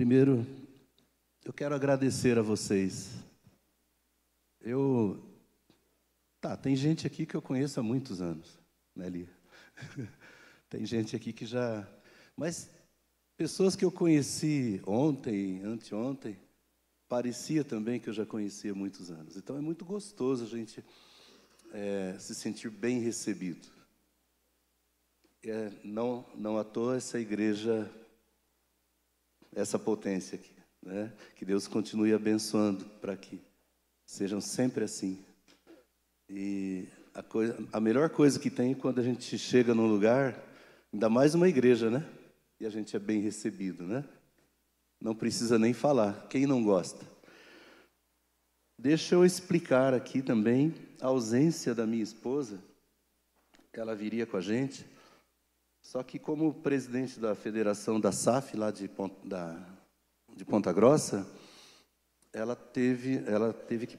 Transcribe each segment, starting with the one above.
Primeiro, eu quero agradecer a vocês. Tem gente aqui que eu conheço há muitos anos, né, Lia? Tem gente aqui que já... Mas pessoas que eu conheci ontem, anteontem, parecia também que eu já conhecia há muitos anos. Então, é muito gostoso a gente se sentir bem recebido. Não à toa essa igreja, essa potência aqui, né? Que Deus continue abençoando para que sejam sempre assim. E a melhor coisa que tem é quando a gente chega num lugar, ainda mais uma igreja, né? E a gente é bem recebido, né? Não precisa nem falar. Quem não gosta? Deixa eu explicar aqui também a ausência da minha esposa. Ela viria com a gente. Só que como presidente da federação da SAF, lá de Ponta Grossa, ela teve que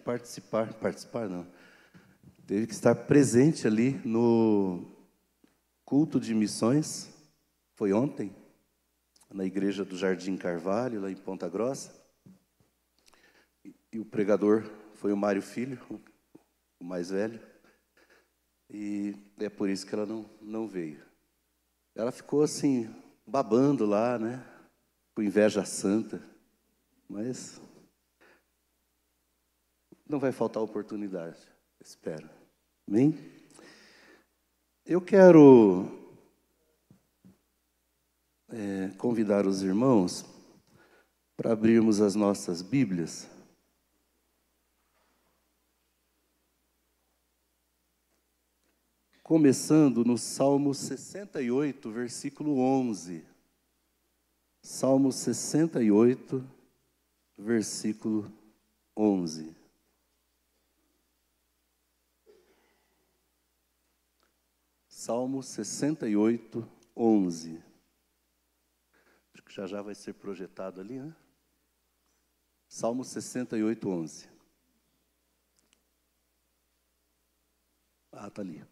teve que estar presente ali no culto de missões, foi ontem, na igreja do Jardim Carvalho, lá em Ponta Grossa, e o pregador foi o Mário Filho, o mais velho, e é por isso que ela não veio. Ela ficou assim, babando lá, né? Com inveja santa. Mas não vai faltar oportunidade, espero. Amém? Eu quero convidar os irmãos para abrirmos as nossas Bíblias. Começando no Salmo 68, versículo 11. Salmo 68, versículo 11. Salmo 68, 11. Acho que já vai ser projetado ali, né? Salmo 68, 11. Está ali.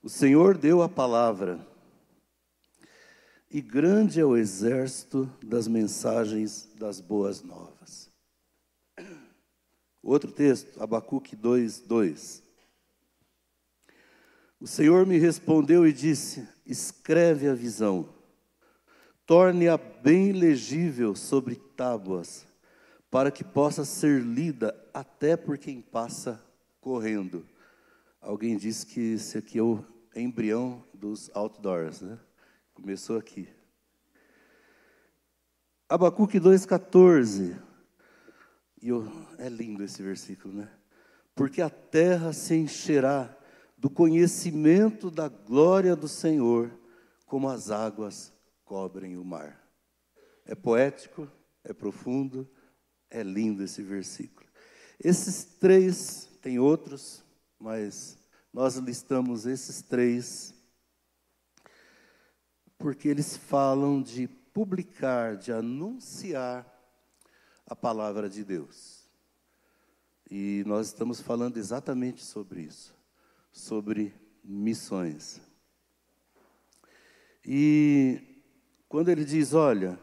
O Senhor deu a palavra, e grande é o exército das mensagens das boas novas. Outro texto, Abacuque 2, 2. O Senhor me respondeu e disse: escreve a visão, torne-a bem legível sobre tábuas, para que possa ser lida até por quem passa correndo. Alguém disse que esse aqui é o embrião dos outdoors, né? Começou aqui. Abacuque 2,14. É lindo esse versículo, né? Porque a terra se encherá do conhecimento da glória do Senhor, como as águas cobrem o mar. É poético, é profundo, é lindo esse versículo. Esses três, tem outros, mas nós listamos esses três porque eles falam de publicar, de anunciar a palavra de Deus. E nós estamos falando exatamente sobre isso, sobre missões. E quando ele diz, olha,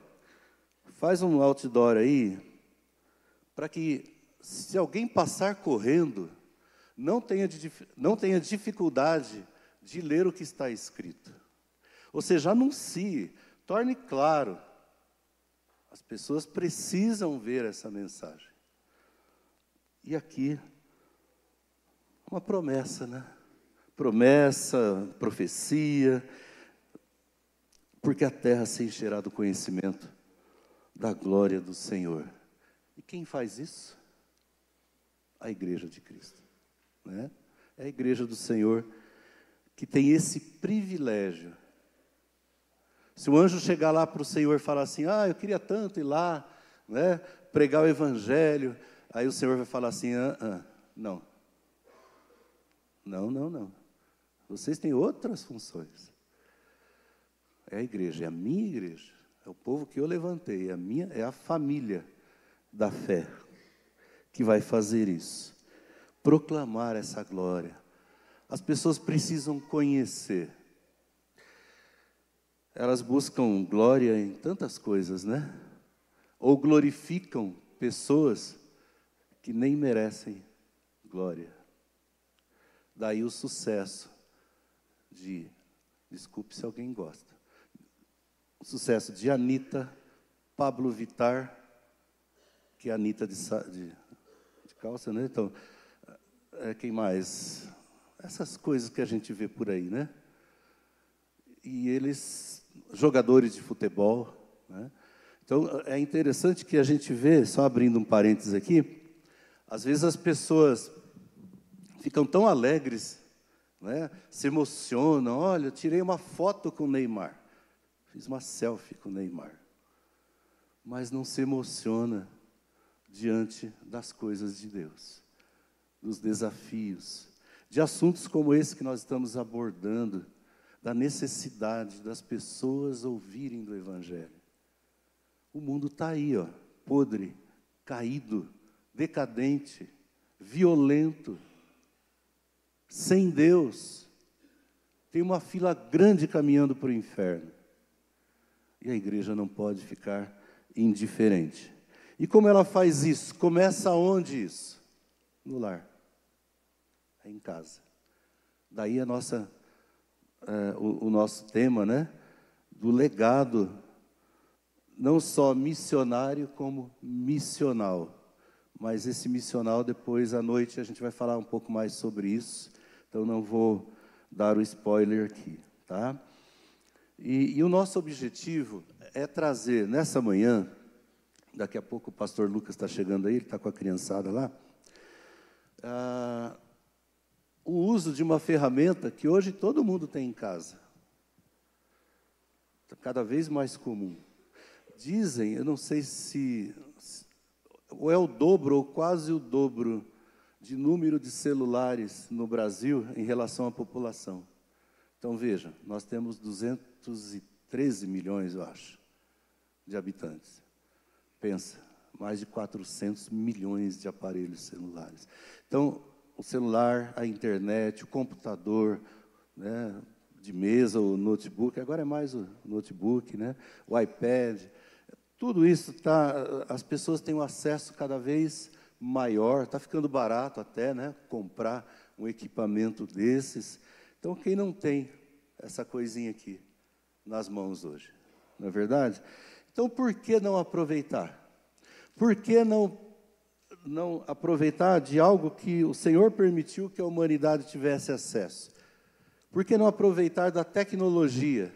faz um outdoor aí, para que se alguém passar correndo, não tenha dificuldade de ler o que está escrito. Ou seja, anuncie, torne claro. As pessoas precisam ver essa mensagem. E aqui, uma promessa, né? Promessa, profecia, porque a terra se encherá do conhecimento da glória do Senhor. E quem faz isso? A igreja de Cristo, né? É a igreja do Senhor que tem esse privilégio. Se o anjo chegar lá para o Senhor e falar assim, eu queria tanto ir lá, né, pregar o evangelho, aí o Senhor vai falar assim, não. Não. Vocês têm outras funções. É a igreja, é a minha igreja, é o povo que eu levantei, é a família da fé que vai fazer isso. Proclamar essa glória. As pessoas precisam conhecer. elas buscam glória em tantas coisas, né? Ou glorificam pessoas que nem merecem glória. Daí o sucesso desculpe se alguém gosta, o sucesso de Anitta, Pablo Vittar, que é a Anitta de calça, né? Então, quem mais? Essas coisas que a gente vê por aí, né? E eles, jogadores de futebol, né? Então, é interessante que a gente vê, só abrindo um parênteses aqui, às vezes as pessoas ficam tão alegres, né? Se emocionam, olha, eu tirei uma foto com o Neymar, fiz uma selfie com o Neymar, mas não se emociona diante das coisas de Deus, dos desafios, de assuntos como esse que nós estamos abordando, da necessidade das pessoas ouvirem do Evangelho. O mundo está aí, ó, podre, caído, decadente, violento, sem Deus. Tem uma fila grande caminhando para o inferno. E a igreja não pode ficar indiferente. E como ela faz isso? Começa onde isso? No lar. É em casa. Daí a o nosso tema, né? Do legado, não só missionário, como missional. Mas esse missional, depois à noite, a gente vai falar um pouco mais sobre isso. Então, não vou dar o spoiler aqui, tá? E o nosso objetivo é trazer, nessa manhã, daqui a pouco o pastor Lucas está chegando aí, ele está com a criançada lá, o uso de uma ferramenta que hoje todo mundo tem em casa. Está cada vez mais comum. Dizem, eu não sei se ou é o dobro, ou quase o dobro, de número de celulares no Brasil em relação à população. Então, veja, nós temos 213 milhões, eu acho, de habitantes. Pensa, mais de 400 milhões de aparelhos celulares. Então, o celular, a internet, o computador, né, de mesa, o notebook, agora é mais o notebook, né, o iPad, tudo isso as pessoas têm um acesso cada vez maior, está ficando barato até, né, comprar um equipamento desses. Então, quem não tem essa coisinha aqui nas mãos hoje? Não é verdade? Então, por que não aproveitar? Por que não aproveitar de algo que o Senhor permitiu que a humanidade tivesse acesso? Por que não aproveitar da tecnologia?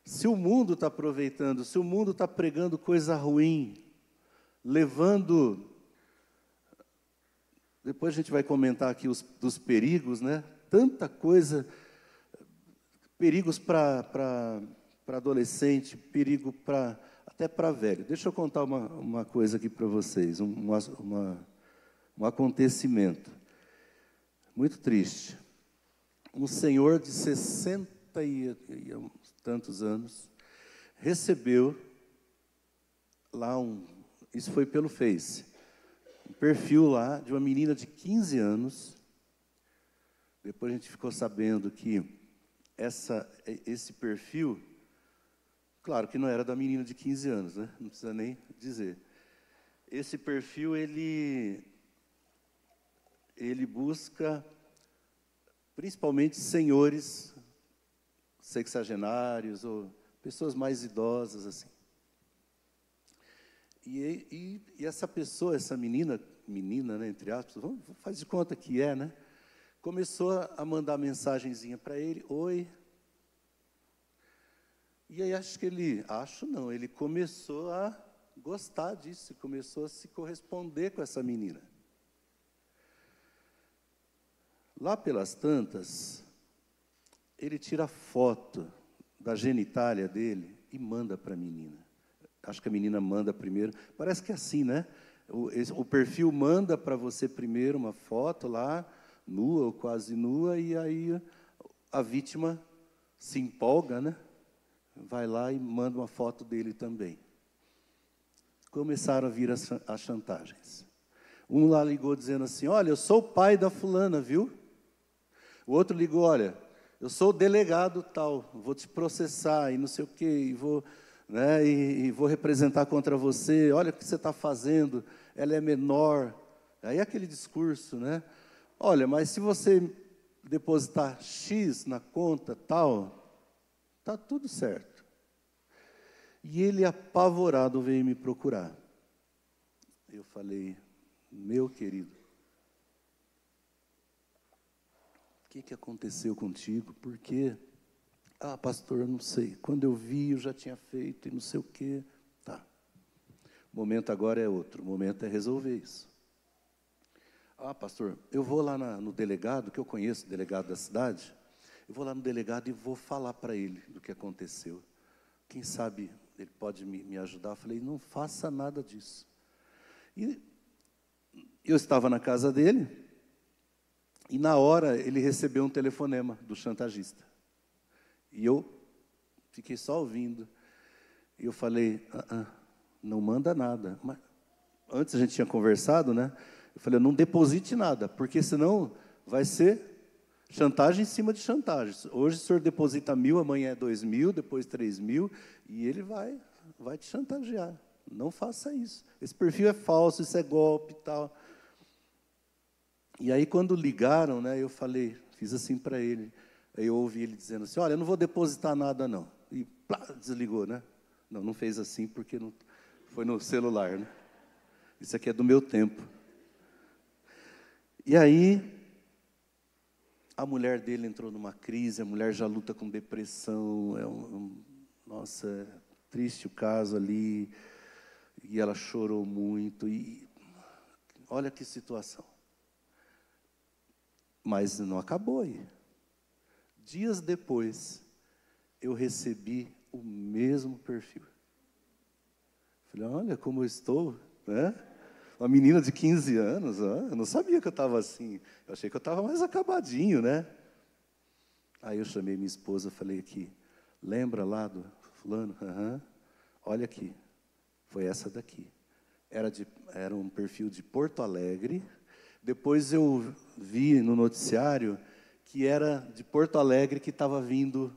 Se o mundo está aproveitando, se o mundo está pregando coisa ruim, levando... Depois a gente vai comentar aqui dos perigos, né? Tanta coisa, perigos para adolescente, perigo até para velho. Deixa eu contar uma coisa aqui para vocês, um acontecimento muito triste. Um senhor de 60 e tantos anos recebeu lá isso foi pelo Face, um perfil lá de uma menina de 15 anos. Depois a gente ficou sabendo que esse perfil, claro que não era da menina de 15 anos, né? Não precisa nem dizer. Esse perfil, ele busca principalmente senhores sexagenários ou pessoas mais idosas, assim. E essa pessoa, essa menina, né, entre aspas, faz de conta que é, né? Começou a mandar mensagenzinha para ele, oi. E aí ele começou a gostar disso, começou a se corresponder com essa menina. Lá pelas tantas, ele tira foto da genitália dele e manda para a menina. Acho que a menina manda primeiro. Parece que é assim, né? O perfil manda para você primeiro uma foto lá, nua ou quase nua, e aí a vítima se empolga, né? Vai lá e manda uma foto dele também. Começaram a vir as chantagens. Um lá ligou dizendo assim, olha, eu sou o pai da fulana, viu? O outro ligou, olha, eu sou o delegado tal, vou te processar e não sei o quê, e vou, né, e vou representar contra você, olha o que você está fazendo, ela é menor. Aí aquele discurso, né? Olha, mas se você depositar X na conta tal, está tudo certo. E ele, apavorado, veio me procurar. Eu falei, meu querido, o que aconteceu contigo? Por quê? Ah, pastor, eu não sei. Quando eu vi, eu já tinha feito e não sei o quê. Tá. O momento agora é outro. O momento é resolver isso. Ah, pastor, eu vou lá no delegado, que eu conheço o delegado da cidade. Eu vou lá no delegado e vou falar para ele do que aconteceu. Quem sabe ele pode me ajudar? Eu falei, não faça nada disso. E eu estava na casa dele, e na hora ele recebeu um telefonema do chantagista. E eu fiquei só ouvindo. E eu falei, não manda nada. Mas, antes a gente tinha conversado, né? Eu falei, não deposite nada, porque senão vai ser chantagem em cima de chantagem. Hoje o senhor deposita 1.000, amanhã é 2.000, depois 3.000, e ele vai te chantagear. Não faça isso. Esse perfil é falso, isso é golpe e tal. E aí, quando ligaram, né, eu falei, fiz assim para ele. Aí eu ouvi ele dizendo assim, olha, eu não vou depositar nada, não. E plá, desligou, né? Não fez assim, porque não, foi no celular, né? Isso aqui é do meu tempo. E aí, a mulher dele entrou numa crise, a mulher já luta com depressão, nossa, é triste o caso ali, e ela chorou muito, e olha que situação. Mas não acabou aí. Dias depois, eu recebi o mesmo perfil. Falei, olha como eu estou, né? Uma menina de 15 anos, eu não sabia que eu estava assim. Eu achei que eu estava mais acabadinho, né? Aí eu chamei minha esposa e falei aqui, lembra lá do fulano? Olha aqui, foi essa daqui. Era um perfil de Porto Alegre. Depois eu vi no noticiário que era de Porto Alegre que estava vindo,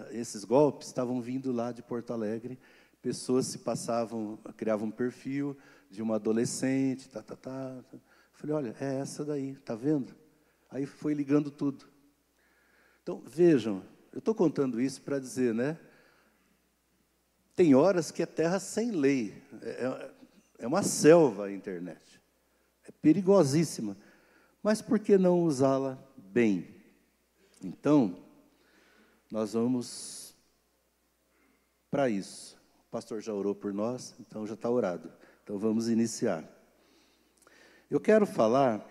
esses golpes estavam vindo lá de Porto Alegre. Pessoas se passavam, criavam um perfil de uma adolescente, Falei, olha, é essa daí, tá vendo? Aí foi ligando tudo. Então, vejam, eu estou contando isso para dizer, né? Tem horas que é terra sem lei. É uma selva a internet. É perigosíssima. Mas por que não usá-la bem? Então, nós vamos para isso. O pastor já orou por nós, então já está orado. Então, vamos iniciar. Eu quero falar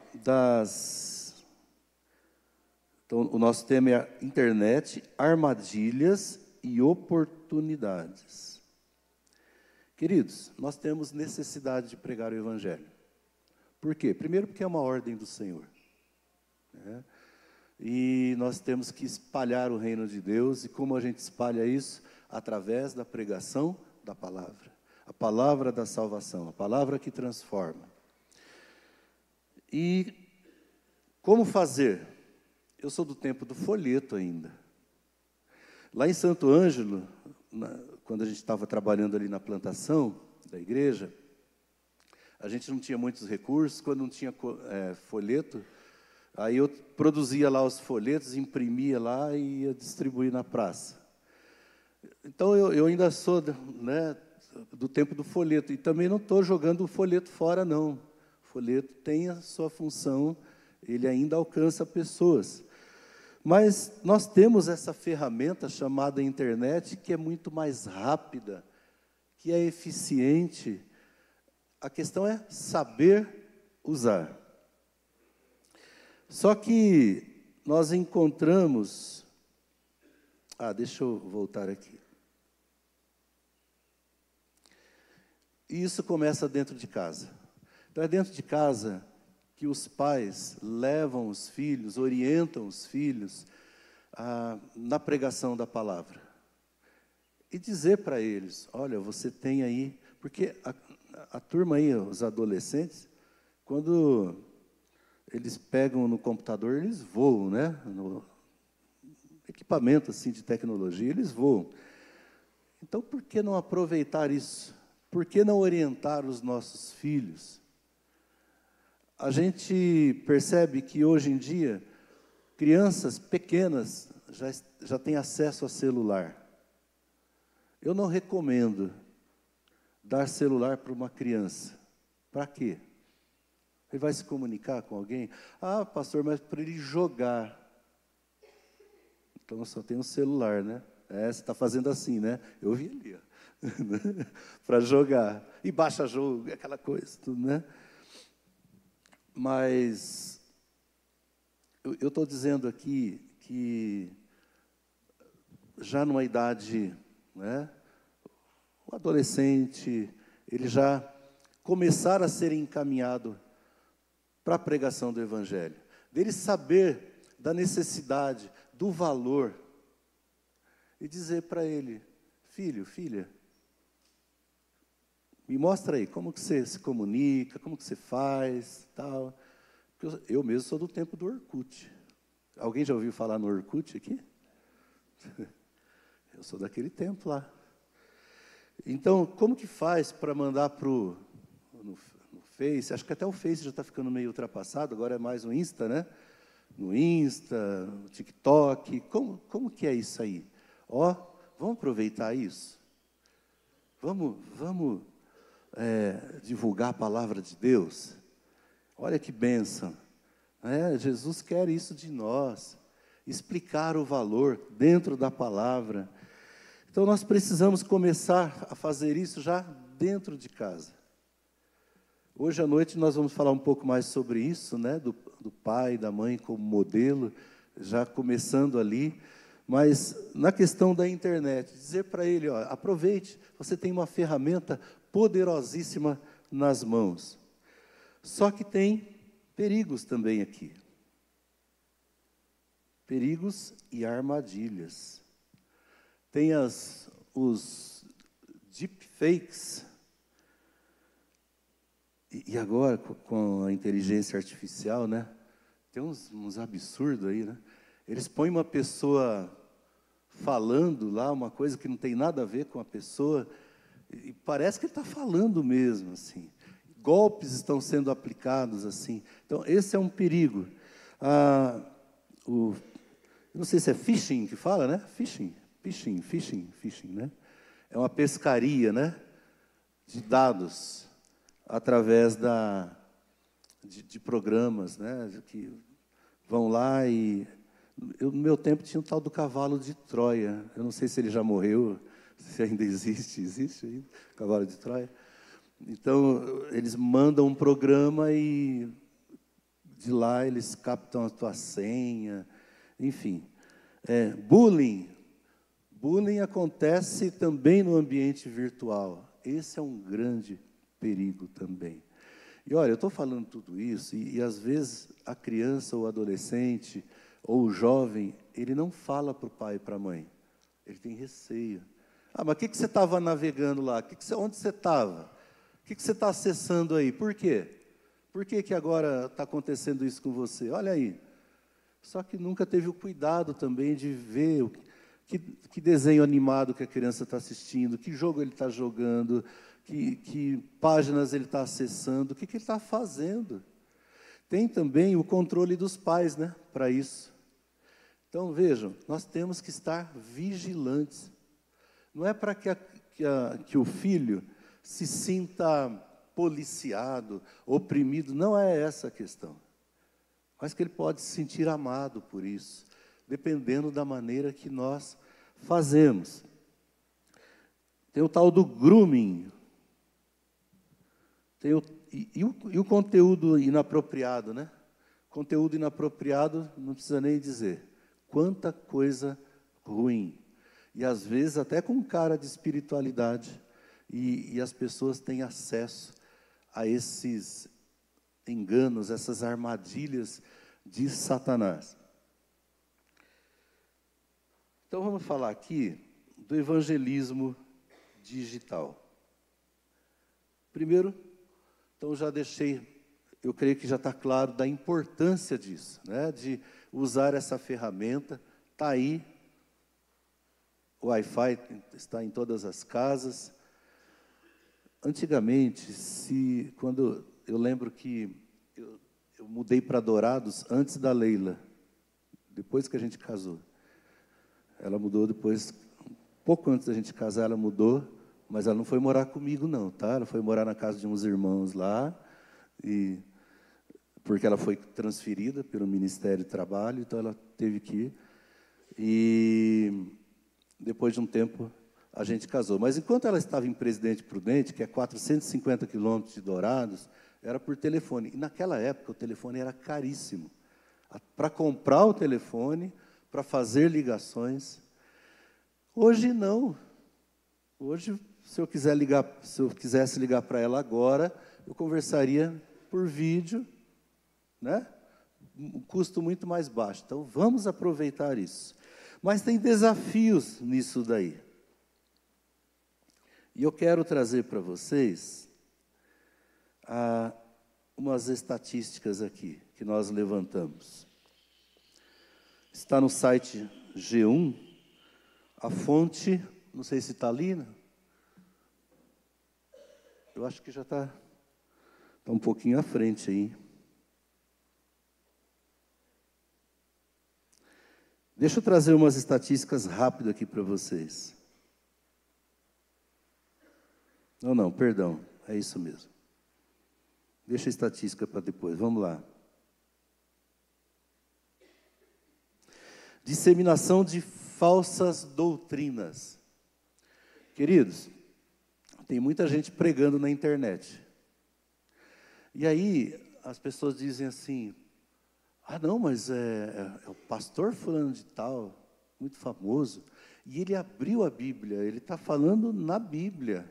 Então, o nosso tema é internet, armadilhas e oportunidades. Queridos, nós temos necessidade de pregar o Evangelho. Por quê? Primeiro, porque é uma ordem do Senhor, né? E nós temos que espalhar o reino de Deus. E como a gente espalha isso? Através da pregação da palavra. A palavra da salvação, a palavra que transforma. E como fazer? Eu sou do tempo do folheto ainda. Lá em Santo Ângelo, quando a gente estava trabalhando ali na plantação da igreja, a gente não tinha muitos recursos. Quando não tinha folheto, aí eu produzia lá os folhetos, imprimia lá e ia distribuir na praça. Então, eu ainda sou, né, do tempo do folheto. E também não estou jogando o folheto fora, não. O folheto tem a sua função, ele ainda alcança pessoas. Mas nós temos essa ferramenta chamada internet, que é muito mais rápida, que é eficiente. A questão é saber usar. Só que nós encontramos... deixa eu voltar aqui. E isso começa dentro de casa. Então, é dentro de casa que os pais levam os filhos, orientam os filhos na pregação da palavra. E dizer para eles, olha, você tem aí... Porque a turma aí, os adolescentes, quando eles pegam no computador, eles voam, né? equipamento assim, de tecnologia, eles voam. Então, por que não aproveitar isso? Por que não orientar os nossos filhos? A gente percebe que, hoje em dia, crianças pequenas já têm acesso a celular. Eu não recomendo dar celular para uma criança. Para quê? Ele vai se comunicar com alguém? Ah, pastor, mas para ele jogar. Então, só tem um celular, né? Você está fazendo assim, né? Eu vi ali, para jogar. E baixa jogo, aquela coisa, tudo, né? Mas eu estou dizendo aqui que já numa idade, né, o adolescente, ele já começar a ser encaminhado para a pregação do Evangelho, dele saber da necessidade, do valor, e dizer para ele: filho, filha, me mostra aí, como que você se comunica, como que você faz, tal. Porque eu mesmo sou do tempo do Orkut. Alguém já ouviu falar no Orkut aqui? Eu sou daquele tempo lá. Então, como que faz para mandar no Face? Acho que até o Face já está ficando meio ultrapassado, agora é mais o Insta, né? No Insta, no TikTok. Como que é isso aí? Vamos aproveitar isso? Vamos divulgar a palavra de Deus? Olha que bênção. Jesus quer isso de nós. Explicar o valor dentro da palavra. Então, nós precisamos começar a fazer isso já dentro de casa. Hoje à noite nós vamos falar um pouco mais sobre isso, né? Do pai e da mãe como modelo, já começando ali. Mas na questão da internet, dizer para ele, aproveite, você tem uma ferramenta poderosíssima nas mãos. Só que tem perigos também aqui. Perigos e armadilhas. Tem os deepfakes. E agora, com a inteligência artificial, né? Tem uns absurdos aí, né? Eles põem uma pessoa falando lá, uma coisa que não tem nada a ver com a pessoa, e parece que ele está falando mesmo, assim. Golpes estão sendo aplicados, assim. Então, esse é um perigo. Eu não sei se é phishing que fala, né? Phishing, né? É uma pescaria, né? De dados, através de programas, né? Que vão lá e... no meu tempo tinha o tal do cavalo de Troia. Eu não sei se ele já morreu, se ainda existe ainda, cavalo de Troia. Então, eles mandam um programa e de lá eles captam a tua senha, enfim. Bullying. Bullying acontece também no ambiente virtual. Esse é um grande perigo também. E olha, eu estou falando tudo isso, e às vezes a criança ou o adolescente ou o jovem, ele não fala para o pai e para a mãe. Ele tem receio. Mas o que você estava navegando lá? Onde você estava? O que você está acessando aí? Por quê? Por que agora está acontecendo isso com você? Olha aí. Só que nunca teve o cuidado também de ver que desenho animado que a criança está assistindo, que jogo ele está jogando, que páginas ele está acessando, o que ele está fazendo. Tem também o controle dos pais, né, para isso. Então, vejam, nós temos que estar vigilantes. Não é para que o filho se sinta policiado, oprimido, não é essa a questão. Mas que ele pode se sentir amado por isso, dependendo da maneira que nós fazemos. Tem o tal do grooming. Tem o conteúdo inapropriado, né? Conteúdo inapropriado, não precisa nem dizer. Quanta coisa ruim. E, às vezes, até com cara de espiritualidade. E as pessoas têm acesso a esses enganos, essas armadilhas de Satanás. Então, vamos falar aqui do evangelismo digital. Primeiro, então já deixei, eu creio que já está claro da importância disso, né? De usar essa ferramenta, está aí o Wi-Fi está em todas as casas. Antigamente, quando eu lembro que eu mudei para Dourados antes da Leila, depois que a gente casou. Ela mudou depois, pouco antes da gente casar, ela mudou, mas ela não foi morar comigo, não, tá? Ela foi morar na casa de uns irmãos lá, porque ela foi transferida pelo Ministério do Trabalho, então ela teve que ir. E depois de um tempo, a gente casou. Mas enquanto ela estava em Presidente Prudente, que é 450 quilômetros de Dourados, era por telefone. E naquela época, o telefone era caríssimo. Para comprar o telefone, para fazer ligações. Hoje, não. Hoje, se eu quisesse ligar para ela agora, eu conversaria por vídeo, né? Um custo muito mais baixo. Então, vamos aproveitar isso. Mas tem desafios nisso daí. E eu quero trazer para vocês umas estatísticas aqui, que nós levantamos. Está no site G1, a fonte, não sei se está ali, né? Eu acho que já está um pouquinho à frente aí. Deixa eu trazer umas estatísticas rápidas aqui para vocês. Não, perdão, é isso mesmo. Deixa a estatística para depois, vamos lá. Disseminação de falsas doutrinas. Queridos, tem muita gente pregando na internet. E aí, as pessoas dizem assim, não, mas é o pastor fulano de tal, muito famoso, e ele abriu a Bíblia, ele está falando na Bíblia.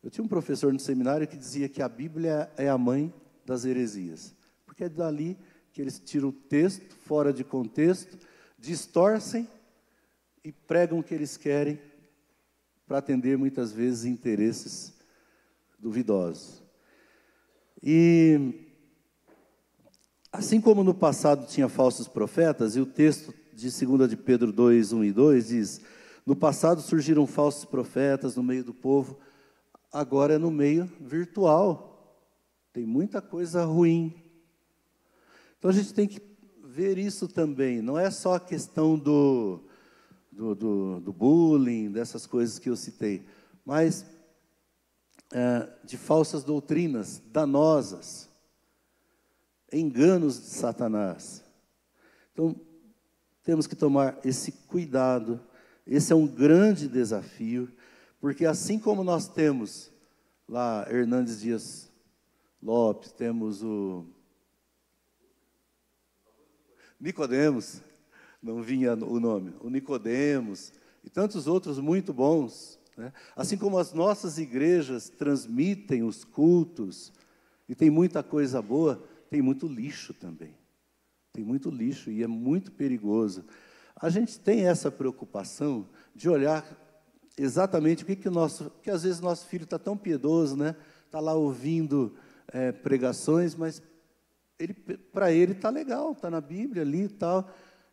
Eu tinha um professor no seminário que dizia que a Bíblia é a mãe das heresias, porque é dali que eles tiram o texto fora de contexto, distorcem e pregam o que eles querem para atender, muitas vezes, interesses duvidosos. E, assim como no passado tinha falsos profetas, e o texto de 2 de Pedro 2, 1 e 2 diz, no passado surgiram falsos profetas no meio do povo, agora é no meio virtual. Tem muita coisa ruim. Então, a gente tem que ver isso também. Não é só a questão do bullying, dessas coisas que eu citei, mas de falsas doutrinas danosas, enganos de Satanás. Então, temos que tomar esse cuidado. Esse é um grande desafio, porque assim como nós temos lá Hernandes Dias Lopes, temos o Nicodemos, não vinha o nome, o Nicodemos, e tantos outros muito bons, né? Assim como as nossas igrejas transmitem os cultos, e tem muita coisa boa, tem muito lixo também. Tem muito lixo e é muito perigoso. A gente tem essa preocupação de olhar exatamente o que às vezes nosso filho está tão piedoso, né? Está lá ouvindo pregações, mas para ele está legal, está na Bíblia ali e tal,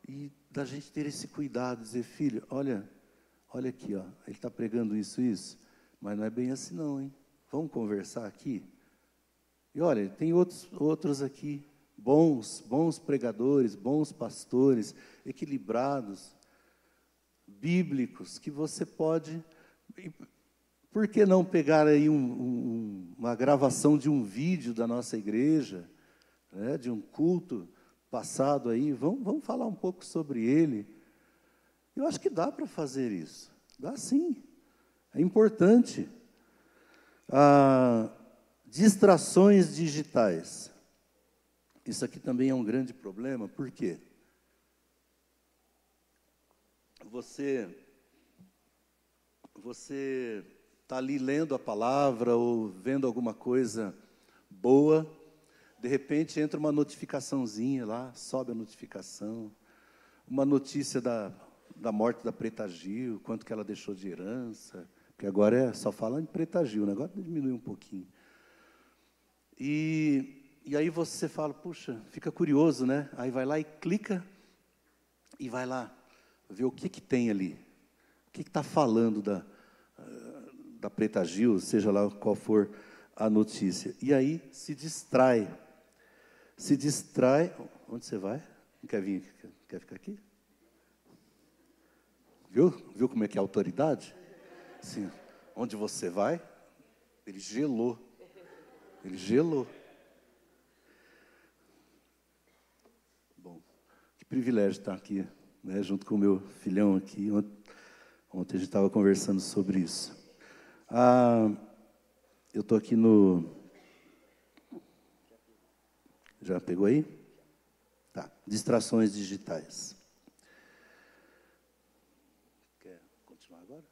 e da gente ter esse cuidado, dizer, filho, olha aqui, ó, ele está pregando isso, mas não é bem assim não, hein? Vamos conversar aqui? E olha, tem outros aqui, bons pregadores, bons pastores, equilibrados, bíblicos, que você pode... Por que não pegar aí uma gravação de um vídeo da nossa igreja, né, de um culto passado aí, vamos falar um pouco sobre ele. Eu acho que dá para fazer isso, dá sim, é importante. Distrações digitais, isso aqui também é um grande problema, por quê? Você está ali lendo a palavra ou vendo alguma coisa boa, de repente entra uma notificaçãozinha lá, sobe a notificação, uma notícia da morte da Preta Gil, quanto que ela deixou de herança, que agora só fala em Preta Gil, né? Agora diminui um pouquinho. E aí você fala, puxa, fica curioso, né? Aí vai lá e clica, e vai lá ver o que tem ali. O que está falando da Preta Gil, seja lá qual for a notícia. E aí se distrai. Se distrai. Onde você vai? Não quer vir? Quer ficar aqui? Viu como é que é a autoridade? Assim, onde você vai? Ele gelou. Ele gelou. Bom, que privilégio estar aqui, né, junto com o meu filhão aqui. Ontem a gente estava conversando sobre isso. Eu estou aqui no... Já pegou aí? Tá. Distrações digitais. Quer continuar agora?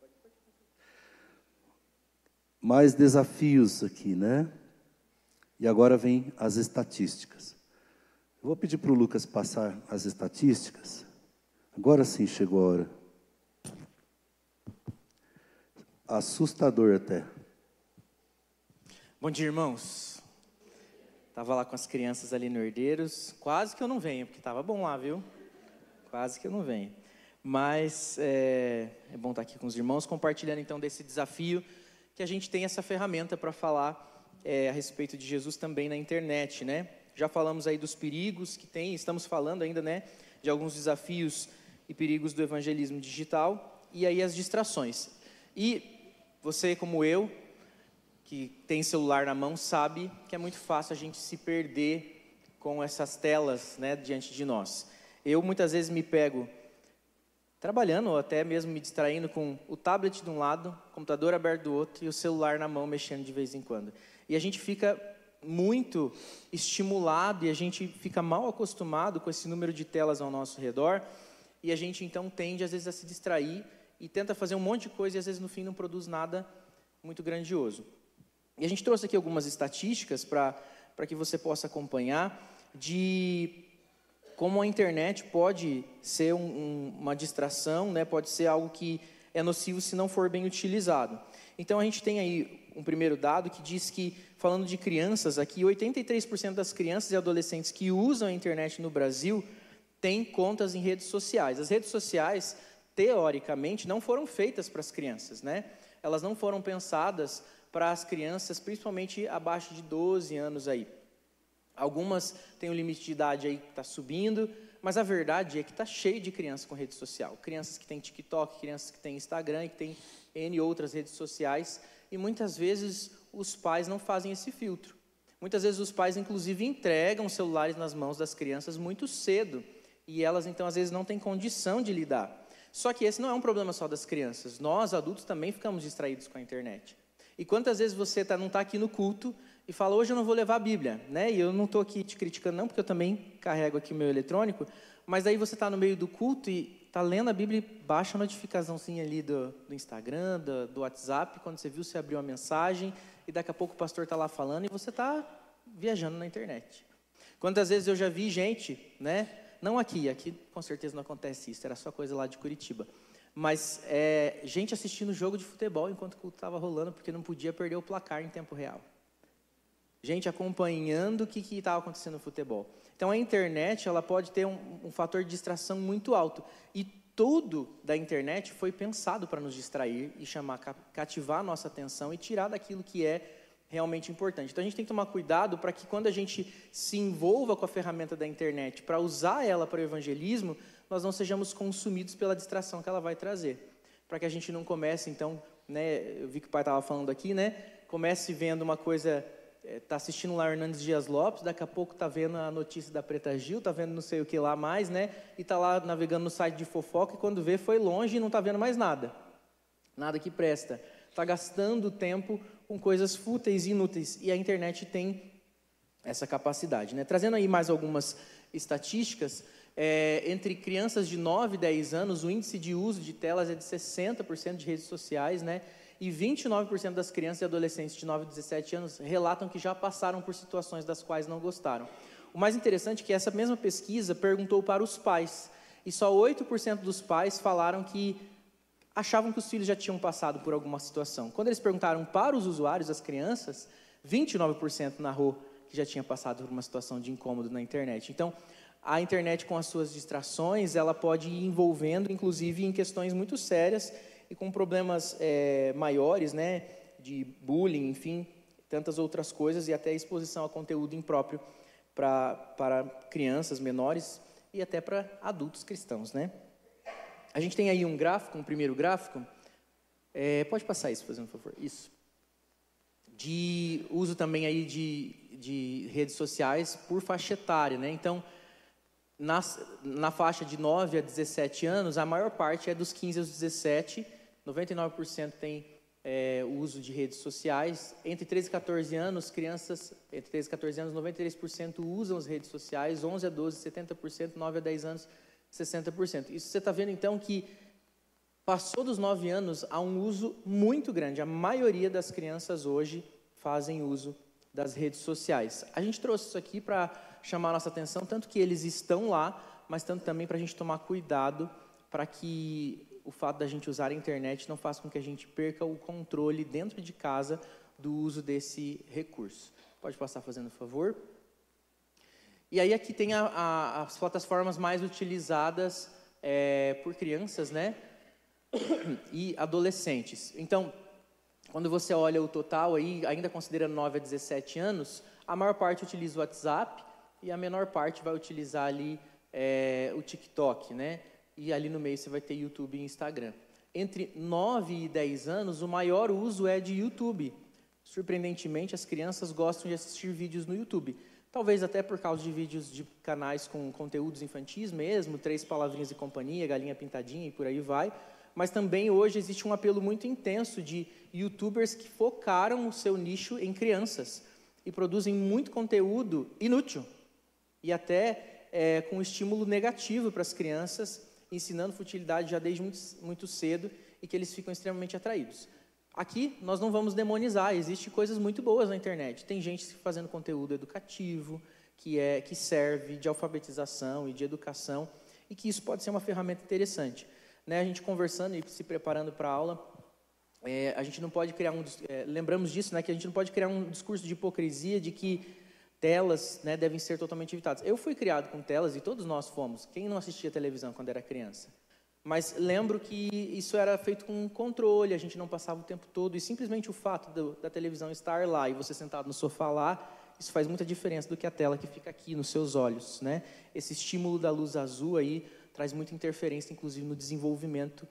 Mais desafios aqui, né? E agora vem as estatísticas. Eu vou pedir para o Lucas passar as estatísticas. Agora sim chegou a hora. Assustador até. Bom dia, irmãos. Estava lá com as crianças ali no Herdeiros. Quase que eu não venho, porque estava bom lá, viu? Quase que eu não venho. Mas é bom estar aqui com os irmãos, compartilhando então desse desafio, que a gente tem essa ferramenta para falar a respeito de Jesus também na internet, né? Já falamos aí dos perigos que tem, estamos falando ainda, né, de alguns desafios e perigos do evangelismo digital, e aí as distrações. E você, como eu, que tem celular na mão, sabe que é muito fácil a gente se perder com essas telas, né, diante de nós. Eu muitas vezes me pego trabalhando ou até mesmo me distraindo com o tablet de um lado, o computador aberto do outro e o celular na mão mexendo de vez em quando. E a gente fica muito estimulado e a gente fica mal acostumado com esse número de telas ao nosso redor e a gente então tende às vezes a se distrair e tenta fazer um monte de coisa e às vezes no fim não produz nada muito grandioso. E a gente trouxe aqui algumas estatísticas para que você possa acompanhar de como a internet pode ser uma distração, né? Pode ser algo que é nocivo se não for bem utilizado. Então, a gente tem aí um primeiro dado que diz que, falando de crianças aqui, 83% das crianças e adolescentes que usam a internet no Brasil têm contas em redes sociais. As redes sociais, teoricamente, não foram feitas para as crianças, né? Elas não foram pensadas para as crianças, principalmente abaixo de 12 anos aí. Algumas têm um limite de idade aí que está subindo, mas a verdade é que está cheio de crianças com rede social. Crianças que têm TikTok, crianças que têm Instagram e que têm N outras redes sociais. E muitas vezes os pais não fazem esse filtro. Muitas vezes os pais, inclusive, entregam celulares nas mãos das crianças muito cedo. E elas, então, às vezes não têm condição de lidar. Só que esse não é um problema só das crianças. Nós, adultos, também ficamos distraídos com a internet. E quantas vezes você não está aqui no culto e fala, hoje eu não vou levar a Bíblia, né? E eu não estou aqui te criticando não, porque eu também carrego aqui o meu eletrônico, mas aí você está no meio do culto e está lendo a Bíblia e baixa a notificaçãozinha ali do Instagram, do WhatsApp, quando você viu, você abriu uma mensagem e daqui a pouco o pastor está lá falando e você está viajando na internet. Quantas vezes eu já vi gente, né? Não aqui com certeza não acontece isso, era só coisa lá de Curitiba. Mas gente assistindo jogo de futebol enquanto o culto estava rolando, porque não podia perder o placar em tempo real. Gente acompanhando o que estava acontecendo no futebol. Então, a internet ela pode ter um fator de distração muito alto. E tudo da internet foi pensado para nos distrair e cativar a nossa atenção e tirar daquilo que é realmente importante. Então, a gente tem que tomar cuidado para que quando a gente se envolva com a ferramenta da internet para usar ela para o evangelismo, nós não sejamos consumidos pela distração que ela vai trazer. Para que a gente não comece, então, né, eu vi que o pai estava falando aqui, né, comece vendo uma coisa, está assistindo lá Hernandes Dias Lopes, daqui a pouco está vendo a notícia da Preta Gil, está vendo não sei o que lá mais, né, e está lá navegando no site de fofoca, e quando vê foi longe e não está vendo mais nada. Nada que presta. Está gastando tempo com coisas fúteis e inúteis, e a internet tem essa capacidade, né. Trazendo aí mais algumas estatísticas, entre crianças de 9 e 10 anos, o índice de uso de telas é de 60% de redes sociais, né? E 29% das crianças e adolescentes de 9 a 17 anos relatam que já passaram por situações das quais não gostaram. O mais interessante é que essa mesma pesquisa perguntou para os pais, e só 8% dos pais falaram que achavam que os filhos já tinham passado por alguma situação. Quando eles perguntaram para os usuários, as crianças, 29% narrou que já tinha passado por uma situação de incômodo na internet. Então, a internet com as suas distrações, ela pode ir envolvendo, inclusive, em questões muito sérias e com problemas maiores, né, de bullying, enfim, tantas outras coisas, e até exposição a conteúdo impróprio para crianças menores e até para adultos cristãos, né? A gente tem aí um gráfico, um primeiro gráfico. Pode passar isso, fazendo um favor. Isso. De uso também aí de redes sociais por faixa etária, né? Então, na faixa de 9 a 17 anos, a maior parte é dos 15 aos 17, 99% tem uso de redes sociais. Entre 13 e 14 anos, crianças entre 13 e 14 anos, 93% usam as redes sociais, 11 a 12, 70%, 9 a 10 anos, 60%. Isso você está vendo, então, que passou dos 9 anos, há um uso muito grande. A maioria das crianças hoje fazem uso das redes sociais. A gente trouxe isso aqui para chamar a nossa atenção, tanto que eles estão lá, mas tanto também para a gente tomar cuidado para que o fato da gente usar a internet não faça com que a gente perca o controle dentro de casa do uso desse recurso. Pode passar, fazendo favor. E aí aqui tem as plataformas mais utilizadas por crianças, né? E adolescentes. Então, quando você olha o total aí, ainda considerando 9 a 17 anos, a maior parte utiliza o WhatsApp e a menor parte vai utilizar ali o TikTok, né? E ali no meio você vai ter YouTube e Instagram. Entre 9 e 10 anos, o maior uso é de YouTube. Surpreendentemente, as crianças gostam de assistir vídeos no YouTube. Talvez até por causa de vídeos de canais com conteúdos infantis mesmo, 3 Palavrinhas e Companhia, Galinha Pintadinha e por aí vai. Mas também hoje existe um apelo muito intenso de YouTubers que focaram o seu nicho em crianças e produzem muito conteúdo inútil e até com estímulo negativo para as crianças, ensinando futilidade já desde muito cedo e que eles ficam extremamente atraídos. Aqui nós não vamos demonizar, existem coisas muito boas na internet. Tem gente fazendo conteúdo educativo, que serve de alfabetização e de educação, e que isso pode ser uma ferramenta interessante. Né, a gente conversando e se preparando para a aula, a gente não pode criar lembramos disso, né, que a gente não pode criar um discurso de hipocrisia de que telas, né, devem ser totalmente evitadas. Eu fui criado com telas e todos nós fomos. Quem não assistia televisão quando era criança? Mas lembro que isso era feito com controle, a gente não passava o tempo todo, e simplesmente o fato da televisão estar lá e você sentado no sofá lá, isso faz muita diferença do que a tela que fica aqui nos seus olhos, né? Esse estímulo da luz azul aí traz muita interferência, inclusive, no desenvolvimento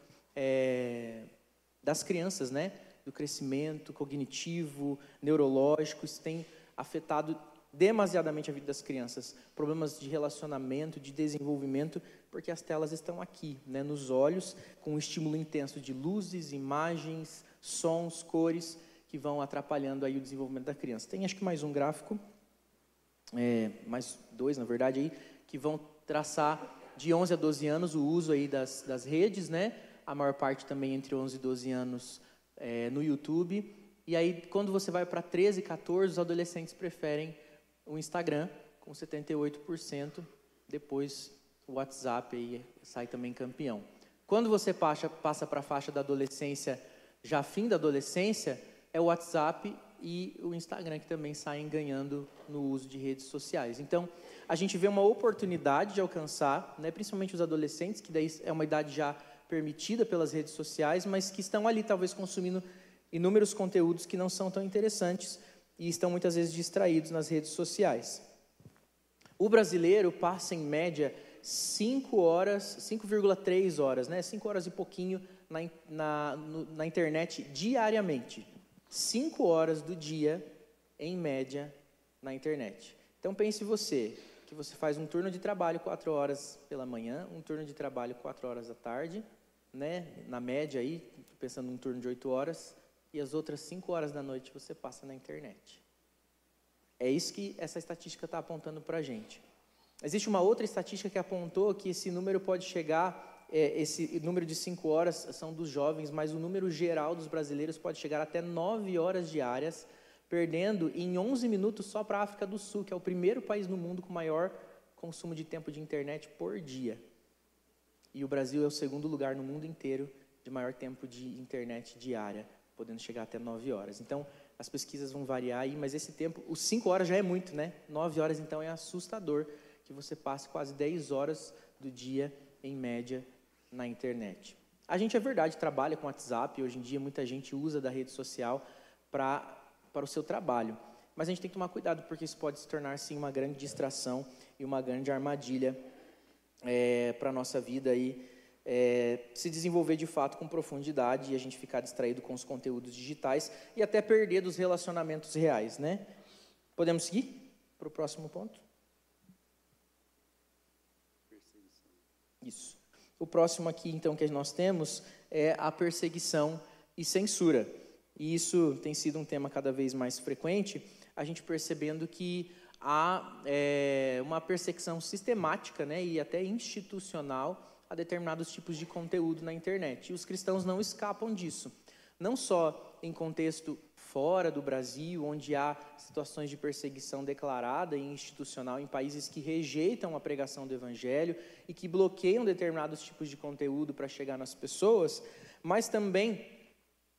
das crianças, né? Do crescimento cognitivo, neurológico. Isso tem afetado demasiadamente a vida das crianças. Problemas de relacionamento, de desenvolvimento, porque as telas estão aqui, né? Nos olhos, com um estímulo intenso de luzes, imagens, sons, cores, que vão atrapalhando aí o desenvolvimento da criança. Tem, acho que mais um gráfico, mais 2, na verdade, aí, que vão traçar de 11 a 12 anos, o uso aí das redes, né? A maior parte também entre 11 e 12 anos no YouTube. E aí, quando você vai para 13 e 14, os adolescentes preferem o Instagram, com 78%. Depois, o WhatsApp aí sai também campeão. Quando você passa para a faixa da adolescência, já fim da adolescência, é o WhatsApp e o Instagram que também saem ganhando no uso de redes sociais. Então, a gente vê uma oportunidade de alcançar, né, principalmente os adolescentes, que daí é uma idade já permitida pelas redes sociais, mas que estão ali talvez consumindo inúmeros conteúdos que não são tão interessantes e estão muitas vezes distraídos nas redes sociais. O brasileiro passa em média 5,3 horas, né, 5 horas e pouquinho na internet diariamente. 5 horas do dia, em média, na internet. Então pense você, que você faz um turno de trabalho 4 horas pela manhã, um turno de trabalho 4 horas da tarde, né? Na média aí, pensando num turno de 8 horas, e as outras 5 horas da noite você passa na internet. É isso que essa estatística está apontando para a gente. Existe uma outra estatística que apontou que esse número pode chegar, esse número de 5 horas são dos jovens, mas o número geral dos brasileiros pode chegar até 9 horas diárias, perdendo em 11 minutos só para a África do Sul, que é o primeiro país no mundo com maior consumo de tempo de internet por dia. E o Brasil é o segundo lugar no mundo inteiro de maior tempo de internet diária, podendo chegar até 9 horas. Então, as pesquisas vão variar aí, mas esse tempo, os 5 horas já é muito, né? 9 horas, então, é assustador que você passe quase 10 horas do dia, em média, na internet. A gente, é verdade, trabalha com WhatsApp, hoje em dia muita gente usa da rede social para o seu trabalho. Mas a gente tem que tomar cuidado, porque isso pode se tornar, sim, uma grande distração e uma grande armadilha para a nossa vida aí, se desenvolver de fato com profundidade e a gente ficar distraído com os conteúdos digitais e até perder dos relacionamentos reais, né? Podemos seguir para o próximo ponto? Isso. O próximo aqui, então, que nós temos é a perseguição e censura. E isso tem sido um tema cada vez mais frequente, a gente percebendo que há uma perseguição sistemática, né, e até institucional a determinados tipos de conteúdo na internet. E os cristãos não escapam disso. Não só em contexto fora do Brasil, onde há situações de perseguição declarada e institucional em países que rejeitam a pregação do Evangelho e que bloqueiam determinados tipos de conteúdo para chegar nas pessoas, mas também,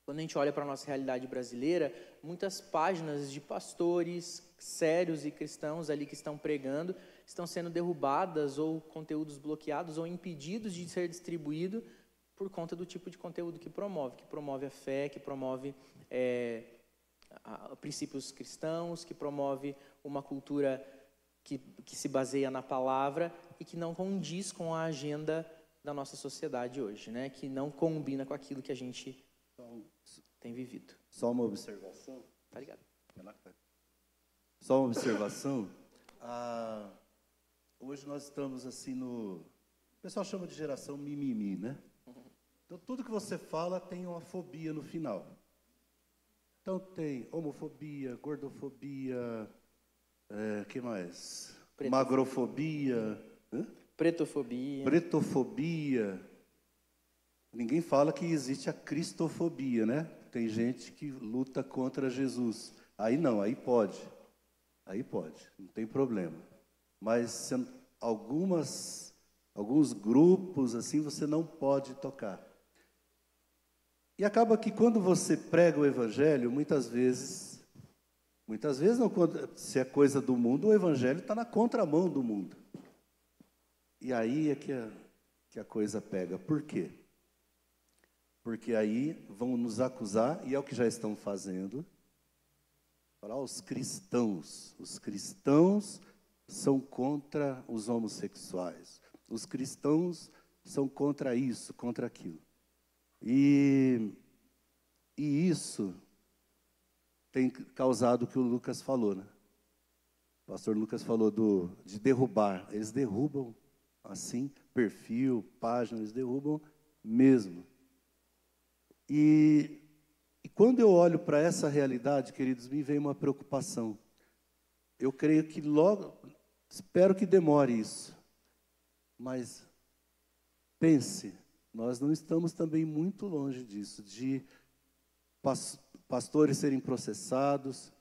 quando a gente olha para a nossa realidade brasileira, muitas páginas de pastores sérios e cristãos ali que estão pregando estão sendo derrubadas ou conteúdos bloqueados ou impedidos de ser distribuído por conta do tipo de conteúdo que promove a fé, que promove princípios cristãos, que promove uma cultura que se baseia na palavra e que não condiz com a agenda da nossa sociedade hoje, né? Que não combina com aquilo que a gente tem vivido. Só uma observação. Tá ligado? Só uma observação. Hoje nós estamos assim o pessoal chama de geração mimimi, né? Então tudo que você fala tem uma fobia no final. Então tem homofobia, gordofobia, que mais? Magrofobia, pretofobia. Ninguém fala que existe a cristofobia, né? Tem gente que luta contra Jesus. Aí não, aí pode, não tem problema. Mas alguns grupos assim você não pode tocar. E acaba que quando você prega o Evangelho, muitas vezes não, se é coisa do mundo, o Evangelho está na contramão do mundo. E aí é que a coisa pega. Por quê? Porque aí vão nos acusar, e é o que já estão fazendo, falar os cristãos são contra os homossexuais, os cristãos são contra isso, contra aquilo. E isso tem causado o que o Lucas falou, né? O pastor Lucas falou de derrubar. Eles derrubam, assim, perfil, página, eles derrubam mesmo. E quando eu olho para essa realidade, queridos, me vem uma preocupação. Eu creio que logo, espero que demore isso, mas pense, nós não estamos também muito longe disso, de pastores serem processados,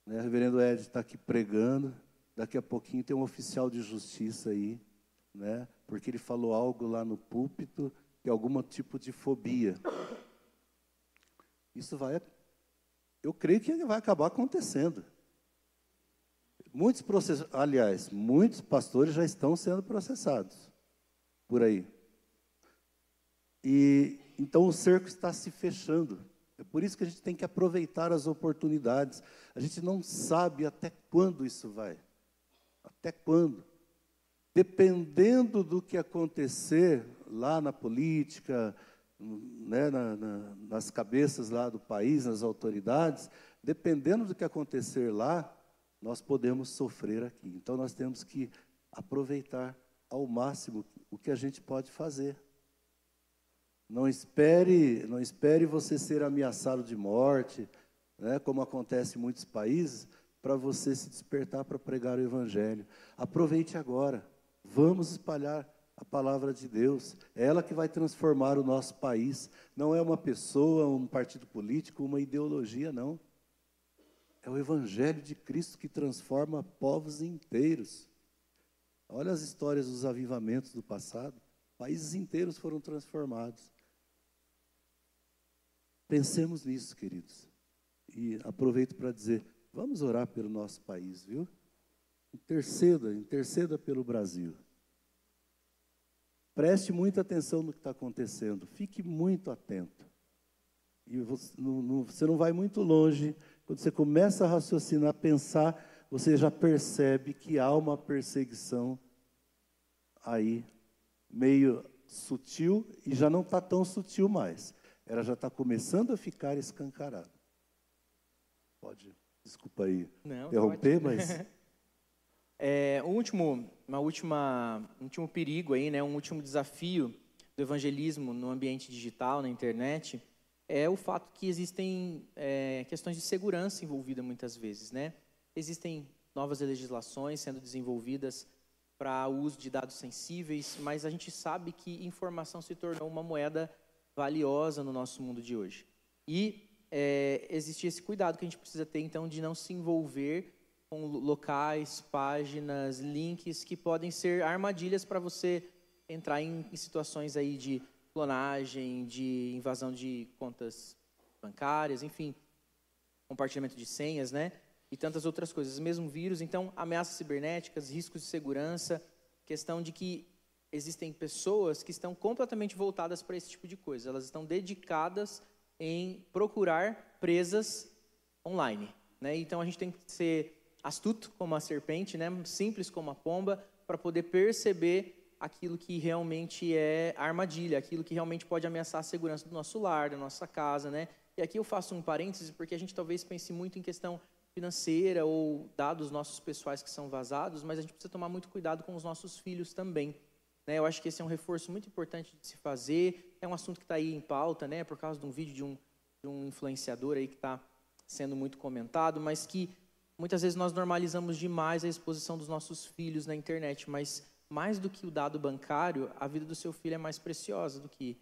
né? O reverendo Ed está aqui pregando, daqui a pouquinho tem um oficial de justiça aí, né? Porque ele falou algo lá no púlpito, que é algum tipo de fobia. Isso eu creio que vai acabar acontecendo. Muitos pastores já estão sendo processados por aí. E então o cerco está se fechando. É por isso que a gente tem que aproveitar as oportunidades. A gente não sabe até quando isso vai. Até quando? Dependendo do que acontecer lá na política, né, nas cabeças lá do país, nas autoridades, dependendo do que acontecer lá, nós podemos sofrer aqui. Então nós temos que aproveitar ao máximo o que a gente pode fazer. Não espere você ser ameaçado de morte, né, como acontece em muitos países, para você se despertar para pregar o Evangelho. Aproveite agora. Vamos espalhar a palavra de Deus. É ela que vai transformar o nosso país. Não é uma pessoa, um partido político, uma ideologia, não. É o Evangelho de Cristo que transforma povos inteiros. Olha as histórias dos avivamentos do passado. Países inteiros foram transformados. Pensemos nisso, queridos. E aproveito para dizer, vamos orar pelo nosso país, viu? Interceda pelo Brasil. Preste muita atenção no que está acontecendo. Fique muito atento. E você não vai muito longe. Quando você começa a raciocinar, pensar, você já percebe que há uma perseguição aí, meio sutil, e já não está tão sutil mais. Ela já está começando a ficar escancarada. Pode, desculpa aí, não, interromper, mas... Um último perigo aí, né, um último desafio do evangelismo no ambiente digital, na internet, é o fato que existem questões de segurança envolvidas muitas vezes, né? Existem novas legislações sendo desenvolvidas para o uso de dados sensíveis, mas a gente sabe que informação se tornou uma moeda valiosa no nosso mundo de hoje. E existe esse cuidado que a gente precisa ter, então, de não se envolver com locais, páginas, links que podem ser armadilhas para você entrar em situações aí de clonagem, de invasão de contas bancárias, enfim, compartilhamento de senhas, né? E tantas outras coisas. Mesmo vírus, então, ameaças cibernéticas, riscos de segurança, questão de que existem pessoas que estão completamente voltadas para esse tipo de coisa. Elas estão dedicadas em procurar presas online, né? Então, a gente tem que ser astuto como a serpente, né? Simples como a pomba, para poder perceber aquilo que realmente é armadilha, aquilo que realmente pode ameaçar a segurança do nosso lar, da nossa casa, né? E aqui eu faço um parêntese, porque a gente talvez pense muito em questão financeira ou dados nossos pessoais que são vazados, mas a gente precisa tomar muito cuidado com os nossos filhos também, né? Eu acho que esse é um reforço muito importante de se fazer, é um assunto que está aí em pauta, né? Por causa de um vídeo de um influenciador aí que está sendo muito comentado, mas que muitas vezes nós normalizamos demais a exposição dos nossos filhos na internet, mas mais do que o dado bancário, a vida do seu filho é mais preciosa do que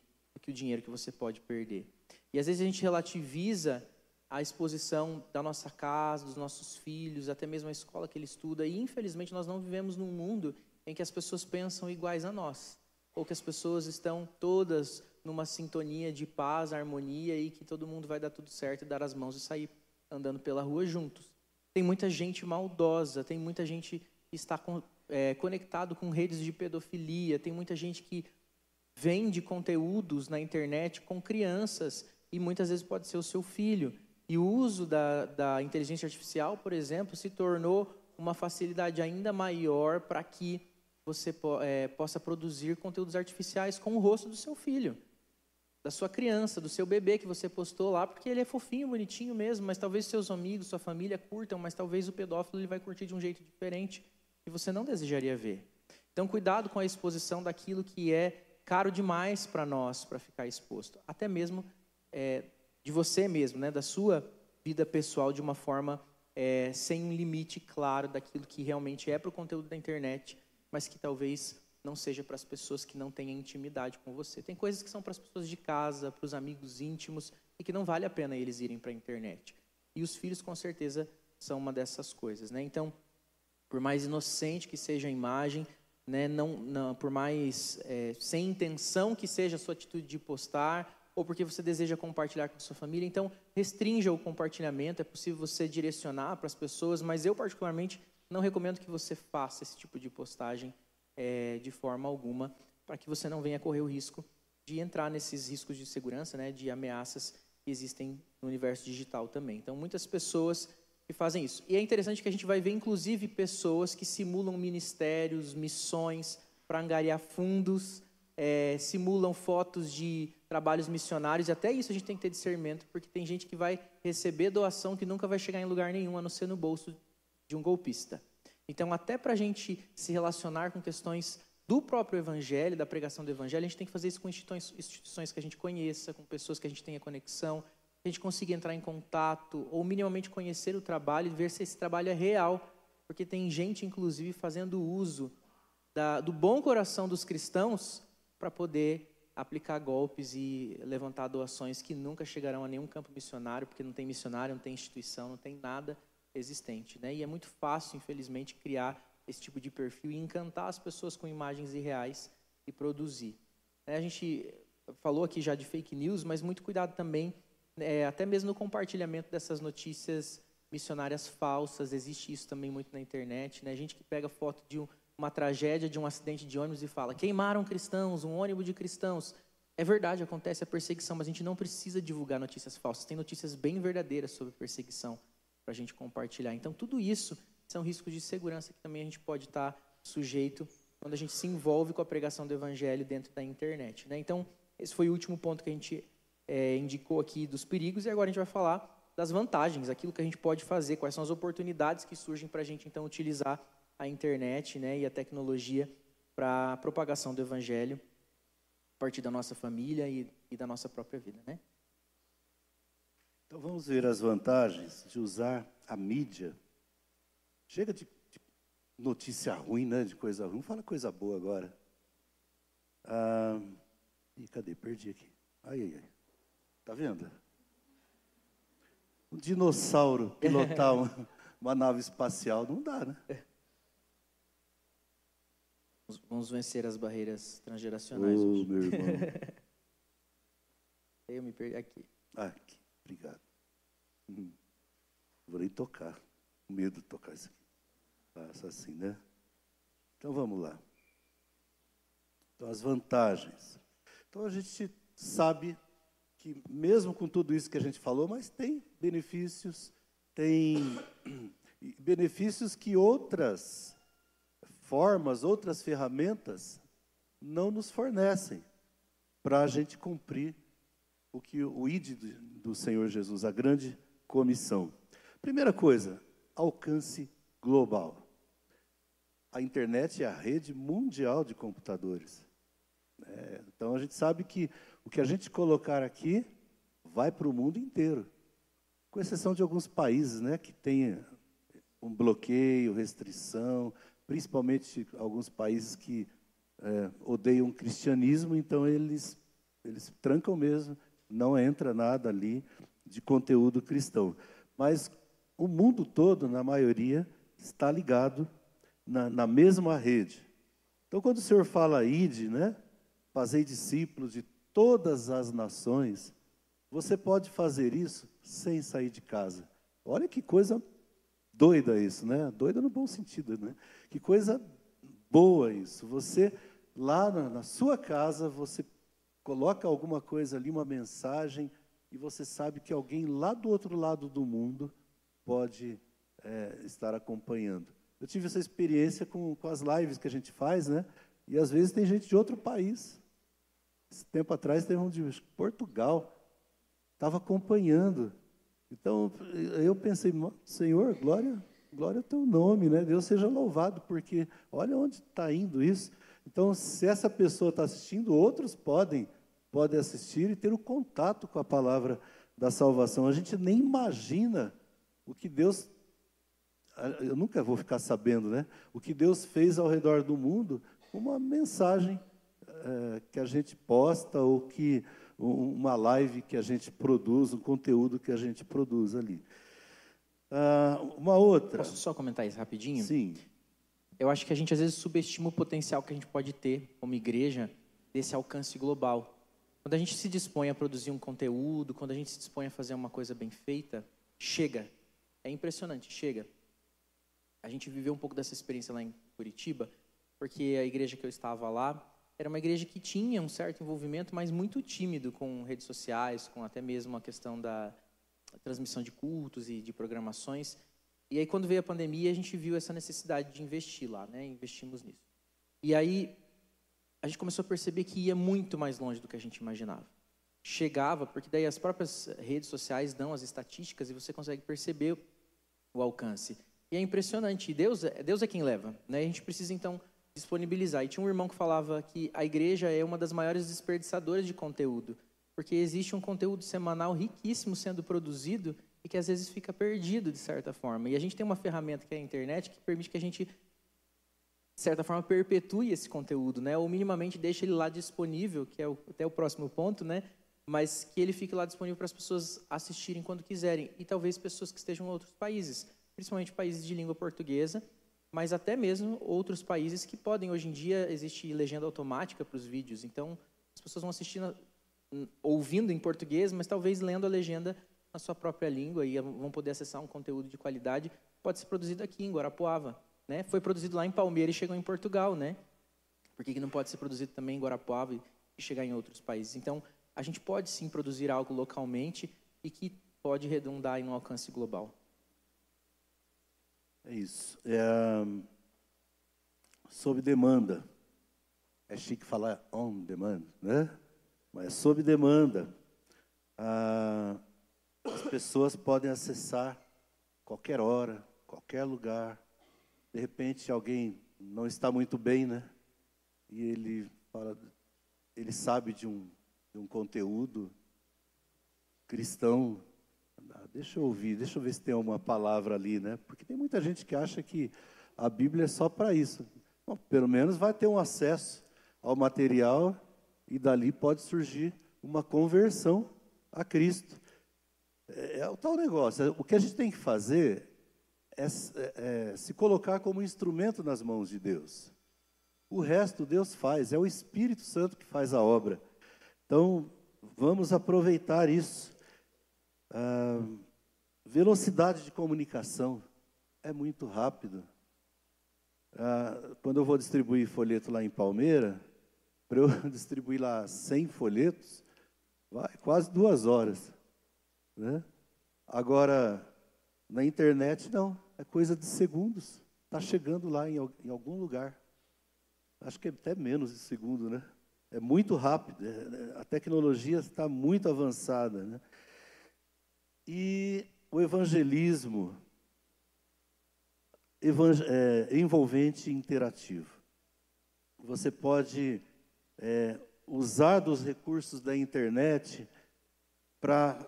o dinheiro que você pode perder. E às vezes a gente relativiza a exposição da nossa casa, dos nossos filhos, até mesmo a escola que ele estuda, e infelizmente nós não vivemos num mundo em que as pessoas pensam iguais a nós, ou que as pessoas estão todas numa sintonia de paz, harmonia, e que todo mundo vai dar tudo certo e dar as mãos e sair andando pela rua juntos. Tem muita gente maldosa, tem muita gente que está conectado com redes de pedofilia, tem muita gente que vende conteúdos na internet com crianças, e muitas vezes pode ser o seu filho. E o uso da inteligência artificial, por exemplo, se tornou uma facilidade ainda maior para que você possa produzir conteúdos artificiais com o rosto do seu filho, da sua criança, do seu bebê que você postou lá, porque ele é fofinho, bonitinho mesmo, mas talvez seus amigos, sua família curtam, mas talvez o pedófilo ele vai curtir de um jeito diferente que você não desejaria ver. Então, cuidado com a exposição daquilo que é caro demais para nós, para ficar exposto. Até mesmo de você mesmo, né, da sua vida pessoal, de uma forma sem um limite claro daquilo que realmente é para o conteúdo da internet, mas que talvez não seja para as pessoas que não têm intimidade com você. Tem coisas que são para as pessoas de casa, para os amigos íntimos, e que não vale a pena eles irem para a internet. E os filhos, com certeza, são uma dessas coisas, né? Então, por mais inocente que seja a imagem, né, por mais sem intenção que seja a sua atitude de postar, ou porque você deseja compartilhar com a sua família, então restrinja o compartilhamento. É possível você direcionar para as pessoas, mas eu particularmente não recomendo que você faça esse tipo de postagem de forma alguma, para que você não venha correr o risco de entrar nesses riscos de segurança, né, de ameaças que existem no universo digital também. Então, muitas pessoas que fazem isso. E é interessante que a gente vai ver, inclusive, pessoas que simulam ministérios, missões, para angariar fundos, simulam fotos de trabalhos missionários, e até isso a gente tem que ter discernimento, porque tem gente que vai receber doação que nunca vai chegar em lugar nenhum, a não ser no bolso de um golpista. Então, até para a gente se relacionar com questões do próprio evangelho, da pregação do evangelho, a gente tem que fazer isso com instituições que a gente conheça, com pessoas que a gente tenha conexão, que a gente consiga entrar em contato, ou minimamente conhecer o trabalho e ver se esse trabalho é real, porque tem gente, inclusive, fazendo uso do bom coração dos cristãos para poder aplicar golpes e levantar doações que nunca chegarão a nenhum campo missionário, porque não tem missionário, não tem instituição, não tem nada existente, né? E é muito fácil, infelizmente, criar esse tipo de perfil e encantar as pessoas com imagens irreais e produzir. A gente falou aqui já de fake news, mas muito cuidado também, até mesmo no compartilhamento dessas notícias missionárias falsas. Existe isso também muito na internet, né? Gente que pega foto uma tragédia de um acidente de ônibus e fala, queimaram cristãos, um ônibus de cristãos. É verdade, acontece a perseguição, mas a gente não precisa divulgar notícias falsas. Tem notícias bem verdadeiras sobre perseguição para a gente compartilhar. Então, tudo isso são riscos de segurança que também a gente pode estar sujeito quando a gente se envolve com a pregação do evangelho dentro da internet, né? Então, esse foi o último ponto que a gente indicou aqui dos perigos, e agora a gente vai falar das vantagens, aquilo que a gente pode fazer, quais são as oportunidades que surgem para a gente, então, utilizar a internet, né, e a tecnologia para a propagação do evangelho a partir da nossa família e da nossa própria vida, né? Então vamos ver as vantagens de usar a mídia. Chega de notícia ruim, né, de coisa ruim. Fala coisa boa agora. Cadê? Perdi aqui. Ai. Tá vendo? Um dinossauro pilotar uma nave espacial não dá, né? Vamos vencer as barreiras transgeracionais hoje. Meu irmão. Eu me perdi aqui. Aqui, obrigado. Vou nem tocar. Com medo de tocar isso aqui. Passa assim, né? Então vamos lá. Então as vantagens. Então a gente sabe que mesmo com tudo isso que a gente falou, mas tem benefícios que outras formas, outras ferramentas não nos fornecem para a gente cumprir o ID do Senhor Jesus, a grande comissão. Primeira coisa, alcance global. A internet é a rede mundial de computadores. Então a gente sabe que o que a gente colocar aqui vai para o mundo inteiro, com exceção de alguns países, né, que têm um bloqueio, restrição, principalmente alguns países que odeiam o cristianismo, então eles trancam mesmo, não entra nada ali de conteúdo cristão. Mas o mundo todo, na maioria, está ligado na mesma rede. Então, quando o Senhor fala ide, né, fazei discípulos de todas as nações, você pode fazer isso sem sair de casa. Olha que coisa doida isso, né? Doida no bom sentido, né? Que coisa boa isso. Você, lá na sua casa, você coloca alguma coisa ali, uma mensagem, e você sabe que alguém lá do outro lado do mundo pode estar acompanhando. Eu tive essa experiência com as lives que a gente faz, né? E às vezes tem gente de outro país. Esse tempo atrás teve um de Portugal, estava acompanhando. Então, eu pensei, Senhor, glória ao teu nome, né? Deus seja louvado, porque olha onde está indo isso. Então, se essa pessoa está assistindo, outros podem assistir e ter o contato com a palavra da salvação. A gente nem imagina o que Deus, eu nunca vou ficar sabendo, né? O que Deus fez ao redor do mundo, uma mensagem que a gente posta, ou que uma live que a gente produz, um conteúdo que a gente produz ali. Uma outra. Posso só comentar isso rapidinho? Sim. Eu acho que a gente às vezes subestima o potencial que a gente pode ter como igreja desse alcance global. Quando a gente se dispõe a produzir um conteúdo, quando a gente se dispõe a fazer uma coisa bem feita, chega. É impressionante, chega. A gente viveu um pouco dessa experiência lá em Curitiba, porque a igreja que eu estava lá era uma igreja que tinha um certo envolvimento, mas muito tímido com redes sociais, com até mesmo a questão da transmissão de cultos e de programações. E aí, quando veio a pandemia, a gente viu essa necessidade de investir lá, né? Investimos nisso. E aí, a gente começou a perceber que ia muito mais longe do que a gente imaginava. Chegava, porque daí as próprias redes sociais dão as estatísticas e você consegue perceber o alcance. E é impressionante. E Deus é quem leva, né? A gente precisa, então, disponibilizar. E tinha um irmão que falava que a igreja é uma das maiores desperdiçadoras de conteúdo, porque existe um conteúdo semanal riquíssimo sendo produzido e que às vezes fica perdido, de certa forma. E a gente tem uma ferramenta que é a internet, que permite que a gente, de certa forma, perpetue esse conteúdo, né? Ou minimamente deixe ele lá disponível, que é até o próximo ponto, né? Mas que ele fique lá disponível para as pessoas assistirem quando quiserem. E talvez pessoas que estejam em outros países, principalmente países de língua portuguesa, mas até mesmo outros países que podem, hoje em dia, existe legenda automática para os vídeos. Então, as pessoas vão assistindo, ouvindo em português, mas talvez lendo a legenda na sua própria língua, e vão poder acessar um conteúdo de qualidade. Pode ser produzido aqui em Guarapuava, né? Foi produzido lá em Palmeira e chegou em Portugal, né? Por que não pode ser produzido também em Guarapuava e chegar em outros países? Então, a gente pode sim produzir algo localmente e que pode redundar em um alcance global. É isso. Sob demanda. É chique falar on demand, né? Mas sob demanda. As pessoas podem acessar qualquer hora, qualquer lugar. De repente, alguém não está muito bem, né? E ele sabe de um conteúdo cristão. Deixa eu ouvir, deixa eu ver se tem alguma palavra ali, né? Porque tem muita gente que acha que a Bíblia é só para isso. Bom, pelo menos vai ter um acesso ao material e dali pode surgir uma conversão a Cristo. É o tal negócio. O que a gente tem que fazer é se colocar como instrumento nas mãos de Deus. O resto Deus faz, é o Espírito Santo que faz a obra. Então, vamos aproveitar isso. Velocidade de comunicação é muito rápido. Quando eu vou distribuir folheto lá em Palmeira, para eu distribuir lá 100 folhetos, vai quase 2 horas, né? Agora, na internet, não. É coisa de segundos. Está chegando lá em algum lugar. Acho que é até menos de segundo, né? É muito rápido. A tecnologia está muito avançada, né? E o evangelismo envolvente e interativo. Você pode usar dos recursos da internet para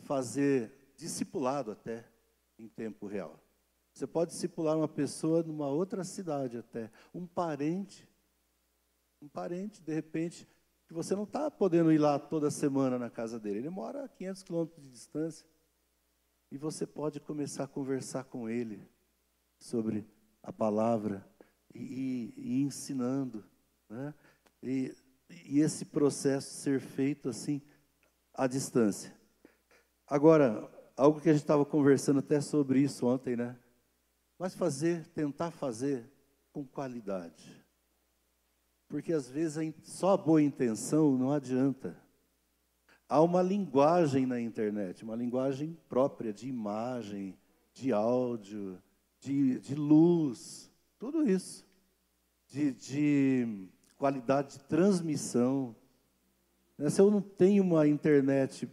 fazer discipulado até em tempo real. Você pode discipular uma pessoa numa outra cidade até, um parente, de repente, que você não está podendo ir lá toda semana na casa dele. Ele mora a 500 quilômetros de distância. E você pode começar a conversar com ele sobre a palavra e ensinando, né? E esse processo ser feito assim, à distância. Agora, algo que a gente estava conversando até sobre isso ontem, né? Mas tentar fazer com qualidade. Porque às vezes só a boa intenção não adianta. Há uma linguagem na internet, uma linguagem própria de imagem, de áudio, de luz, tudo isso. De qualidade de transmissão. Se eu não tenho uma internet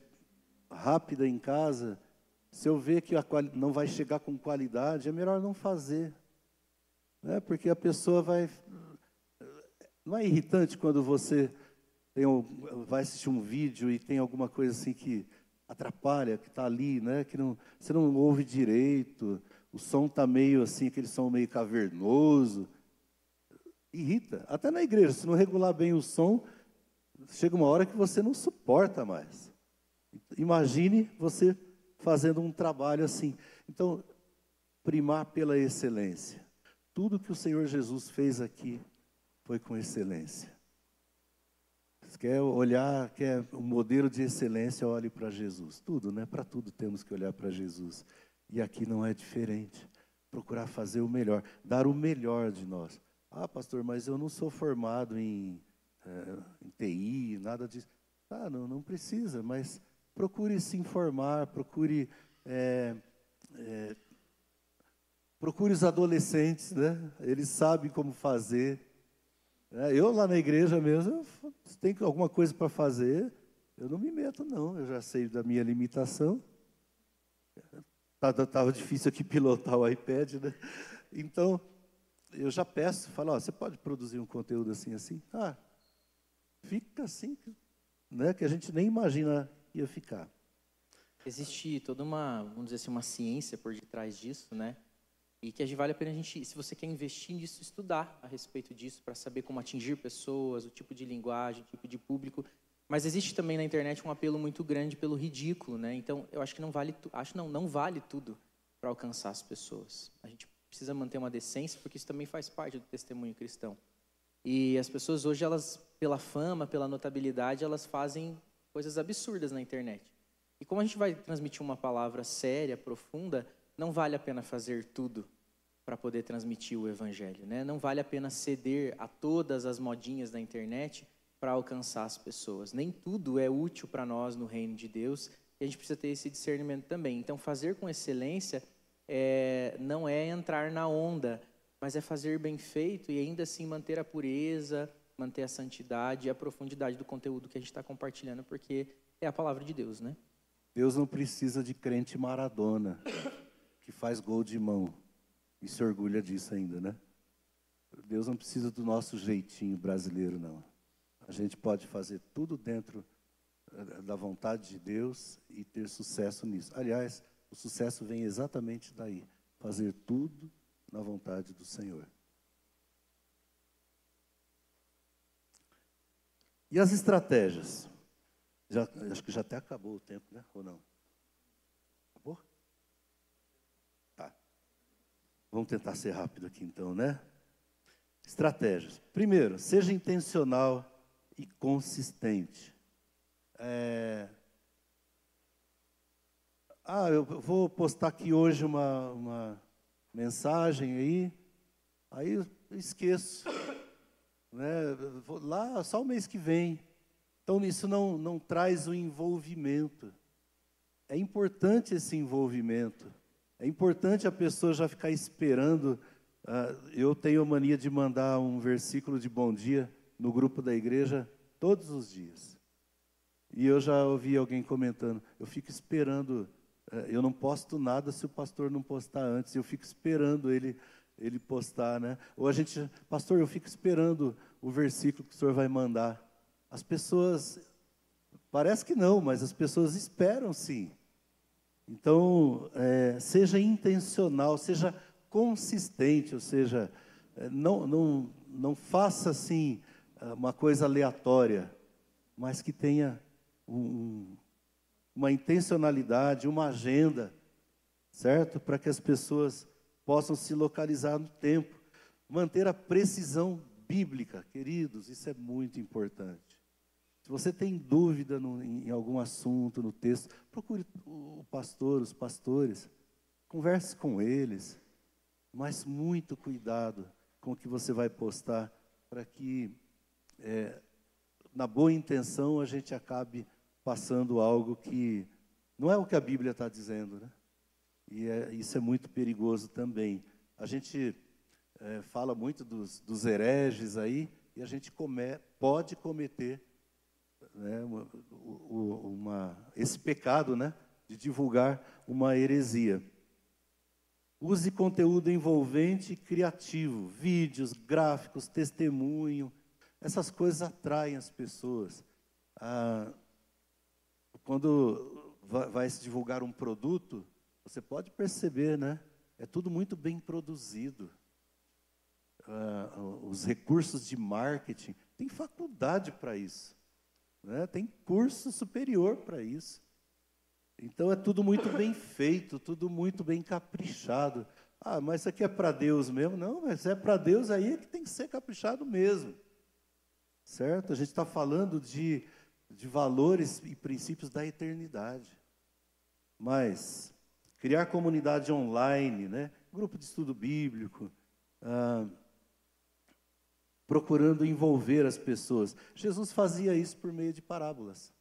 rápida em casa, se eu ver que não vai chegar com qualidade, é melhor não fazer. Né? Porque a pessoa vai... Não é irritante quando você vai assistir um vídeo e tem alguma coisa assim que atrapalha, que está ali, né? Que você não ouve direito, o som está meio assim, aquele som meio cavernoso. Irrita. Até na igreja, se não regular bem o som, chega uma hora que você não suporta mais. Imagine você fazendo um trabalho assim. Então, primar pela excelência. Tudo que o Senhor Jesus fez aqui foi com excelência. Se quer olhar, quer um modelo de excelência, olhe para Jesus. Tudo, né? Para tudo temos que olhar para Jesus. E aqui não é diferente. Procurar fazer o melhor, dar o melhor de nós. Ah, pastor, mas eu não sou formado em TI, nada disso. Não precisa, mas procure se informar, procure os adolescentes, né? Eles sabem como fazer. Eu lá na igreja mesmo, se tem alguma coisa para fazer, eu não me meto não, eu já sei da minha limitação. Estava difícil aqui pilotar o iPad, né? Então, eu já peço, falo, você pode produzir um conteúdo assim, assim? Fica assim, né? Que a gente nem imagina ia ficar. Existe toda uma, vamos dizer assim, uma ciência por detrás disso, né? E que vale a pena a gente, se você quer investir nisso, estudar a respeito disso, para saber como atingir pessoas, o tipo de linguagem, o tipo de público. Mas existe também na internet um apelo muito grande pelo ridículo, né? Então, eu acho que não vale tudo para alcançar as pessoas. A gente precisa manter uma decência, porque isso também faz parte do testemunho cristão. E as pessoas hoje, elas, pela fama, pela notabilidade, elas fazem coisas absurdas na internet. E como a gente vai transmitir uma palavra séria, profunda, não vale a pena fazer tudo para poder transmitir o evangelho, né? Não vale a pena ceder a todas as modinhas da internet para alcançar as pessoas. Nem tudo é útil para nós no reino de Deus, e a gente precisa ter esse discernimento também. Então, fazer com excelência não é entrar na onda, mas é fazer bem feito e ainda assim manter a pureza, manter a santidade e a profundidade do conteúdo que a gente está compartilhando, porque é a palavra de Deus, né? Deus não precisa de crente Maradona, que faz gol de mão e se orgulha disso ainda, né? Deus não precisa do nosso jeitinho brasileiro, não. A gente pode fazer tudo dentro da vontade de Deus e ter sucesso nisso. Aliás, o sucesso vem exatamente daí, fazer tudo na vontade do Senhor. E as estratégias? Acho que já até acabou o tempo, né? Ou não? Acabou? Tá. Vamos tentar ser rápido aqui então, né? Estratégias. Primeiro, seja intencional e consistente. Eu vou postar aqui hoje uma mensagem aí eu esqueço, né? Vou lá só o mês que vem. Então, isso não traz o envolvimento. É importante esse envolvimento. É importante a pessoa já ficar esperando. Eu tenho a mania de mandar um versículo de bom dia no grupo da igreja todos os dias. E eu já ouvi alguém comentando, eu fico esperando, eu não posto nada se o pastor não postar antes, eu fico esperando ele postar, né? Ou a gente, pastor, eu fico esperando o versículo que o senhor vai mandar. As pessoas, parece que não, mas as pessoas esperam sim. Então, seja intencional, seja consistente, ou seja, não faça assim uma coisa aleatória, mas que tenha uma intencionalidade, uma agenda, certo? Para que as pessoas possam se localizar no tempo. Manter a precisão bíblica, queridos, isso é muito importante. Se você tem dúvida em algum assunto, no texto, procure o pastor, os pastores, converse com eles, mas muito cuidado com o que você vai postar, para que, na boa intenção, a gente acabe passando algo que não é o que a Bíblia está dizendo, né? E isso é muito perigoso também. A gente fala muito dos hereges aí, e a gente pode cometer, né, esse pecado, né, de divulgar uma heresia. Use conteúdo envolvente e criativo, vídeos, gráficos, testemunho. Essas coisas atraem as pessoas. Quando vai se divulgar um produto, você pode perceber, né? É tudo muito bem produzido. Os recursos de marketing, tem faculdade para isso, né? Tem curso superior para isso. Então, é tudo muito bem feito, tudo muito bem caprichado. Mas isso aqui é para Deus mesmo? Não, mas é para Deus, aí é que tem que ser caprichado mesmo. Certo? A gente está falando de valores e princípios da eternidade. Mas, criar comunidade online, né? Grupo de estudo bíblico, procurando envolver as pessoas. Jesus fazia isso por meio de parábolas.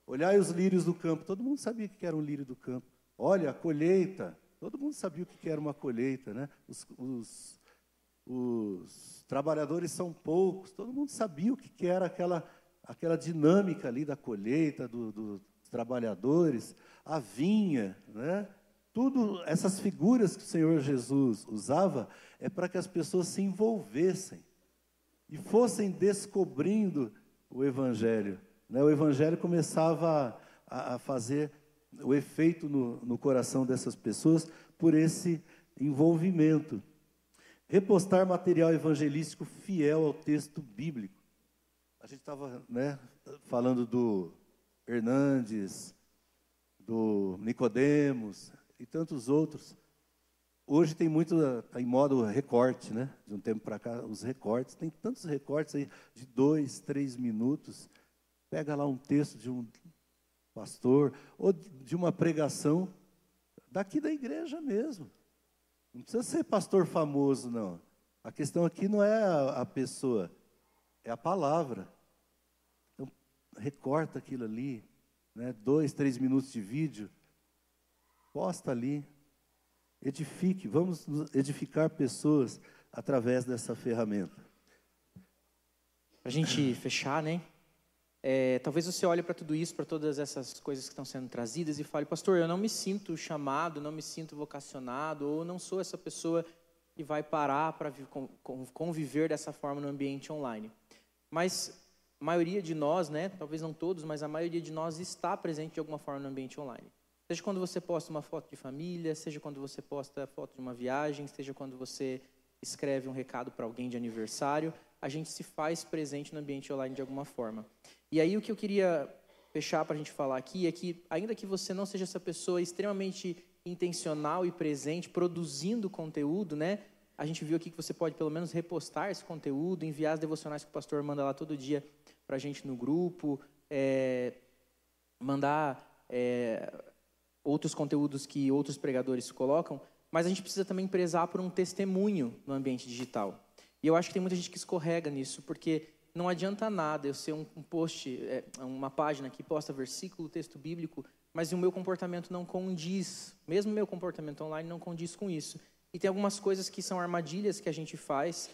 Olhai os lírios do campo, todo mundo sabia o que era um lírio do campo. Olha, a colheita, todo mundo sabia o que era uma colheita, né? Os trabalhadores são poucos, todo mundo sabia o que era aquela dinâmica ali da colheita, dos trabalhadores, a vinha, né? Tudo, essas figuras que o Senhor Jesus usava, é para que as pessoas se envolvessem e fossem descobrindo o Evangelho. O Evangelho começava a fazer o efeito no coração dessas pessoas por esse envolvimento. Repostar material evangelístico fiel ao texto bíblico. A gente estava, né, falando do Hernandes, do Nicodemos e tantos outros. Hoje tem muito, tá em moda o recorte, né? De um tempo para cá, os recortes. Tem tantos recortes aí de 2, 3 minutos. Pega lá um texto de um pastor ou de uma pregação daqui da igreja mesmo. Não precisa ser pastor famoso, não. A questão aqui não é a pessoa, é a palavra. Então, recorta aquilo ali, né? 2, 3 minutos de vídeo, posta ali, edifique, vamos edificar pessoas através dessa ferramenta. Para a gente fechar, né? Talvez você olhe para tudo isso, para todas essas coisas que estão sendo trazidas e fale, pastor, eu não me sinto chamado, não me sinto vocacionado, ou não sou essa pessoa que vai parar para conviver dessa forma no ambiente online. Mas a maioria de nós, né, talvez não todos, mas a maioria de nós está presente de alguma forma no ambiente online. Seja quando você posta uma foto de família, seja quando você posta foto de uma viagem, seja quando você escreve um recado para alguém de aniversário, a gente se faz presente no ambiente online de alguma forma. E aí o que eu queria fechar para a gente falar aqui é que, ainda que você não seja essa pessoa extremamente intencional e presente, produzindo conteúdo, né? A gente viu aqui que você pode pelo menos repostar esse conteúdo, enviar as devocionais que o pastor manda lá todo dia para a gente no grupo, mandar outros conteúdos que outros pregadores colocam, mas a gente precisa também prezar por um testemunho no ambiente digital. E eu acho que tem muita gente que escorrega nisso, porque não adianta nada eu ser um post, uma página que posta versículo, texto bíblico, mas o meu comportamento não condiz, mesmo o meu comportamento online não condiz com isso. E tem algumas coisas que são armadilhas que a gente faz,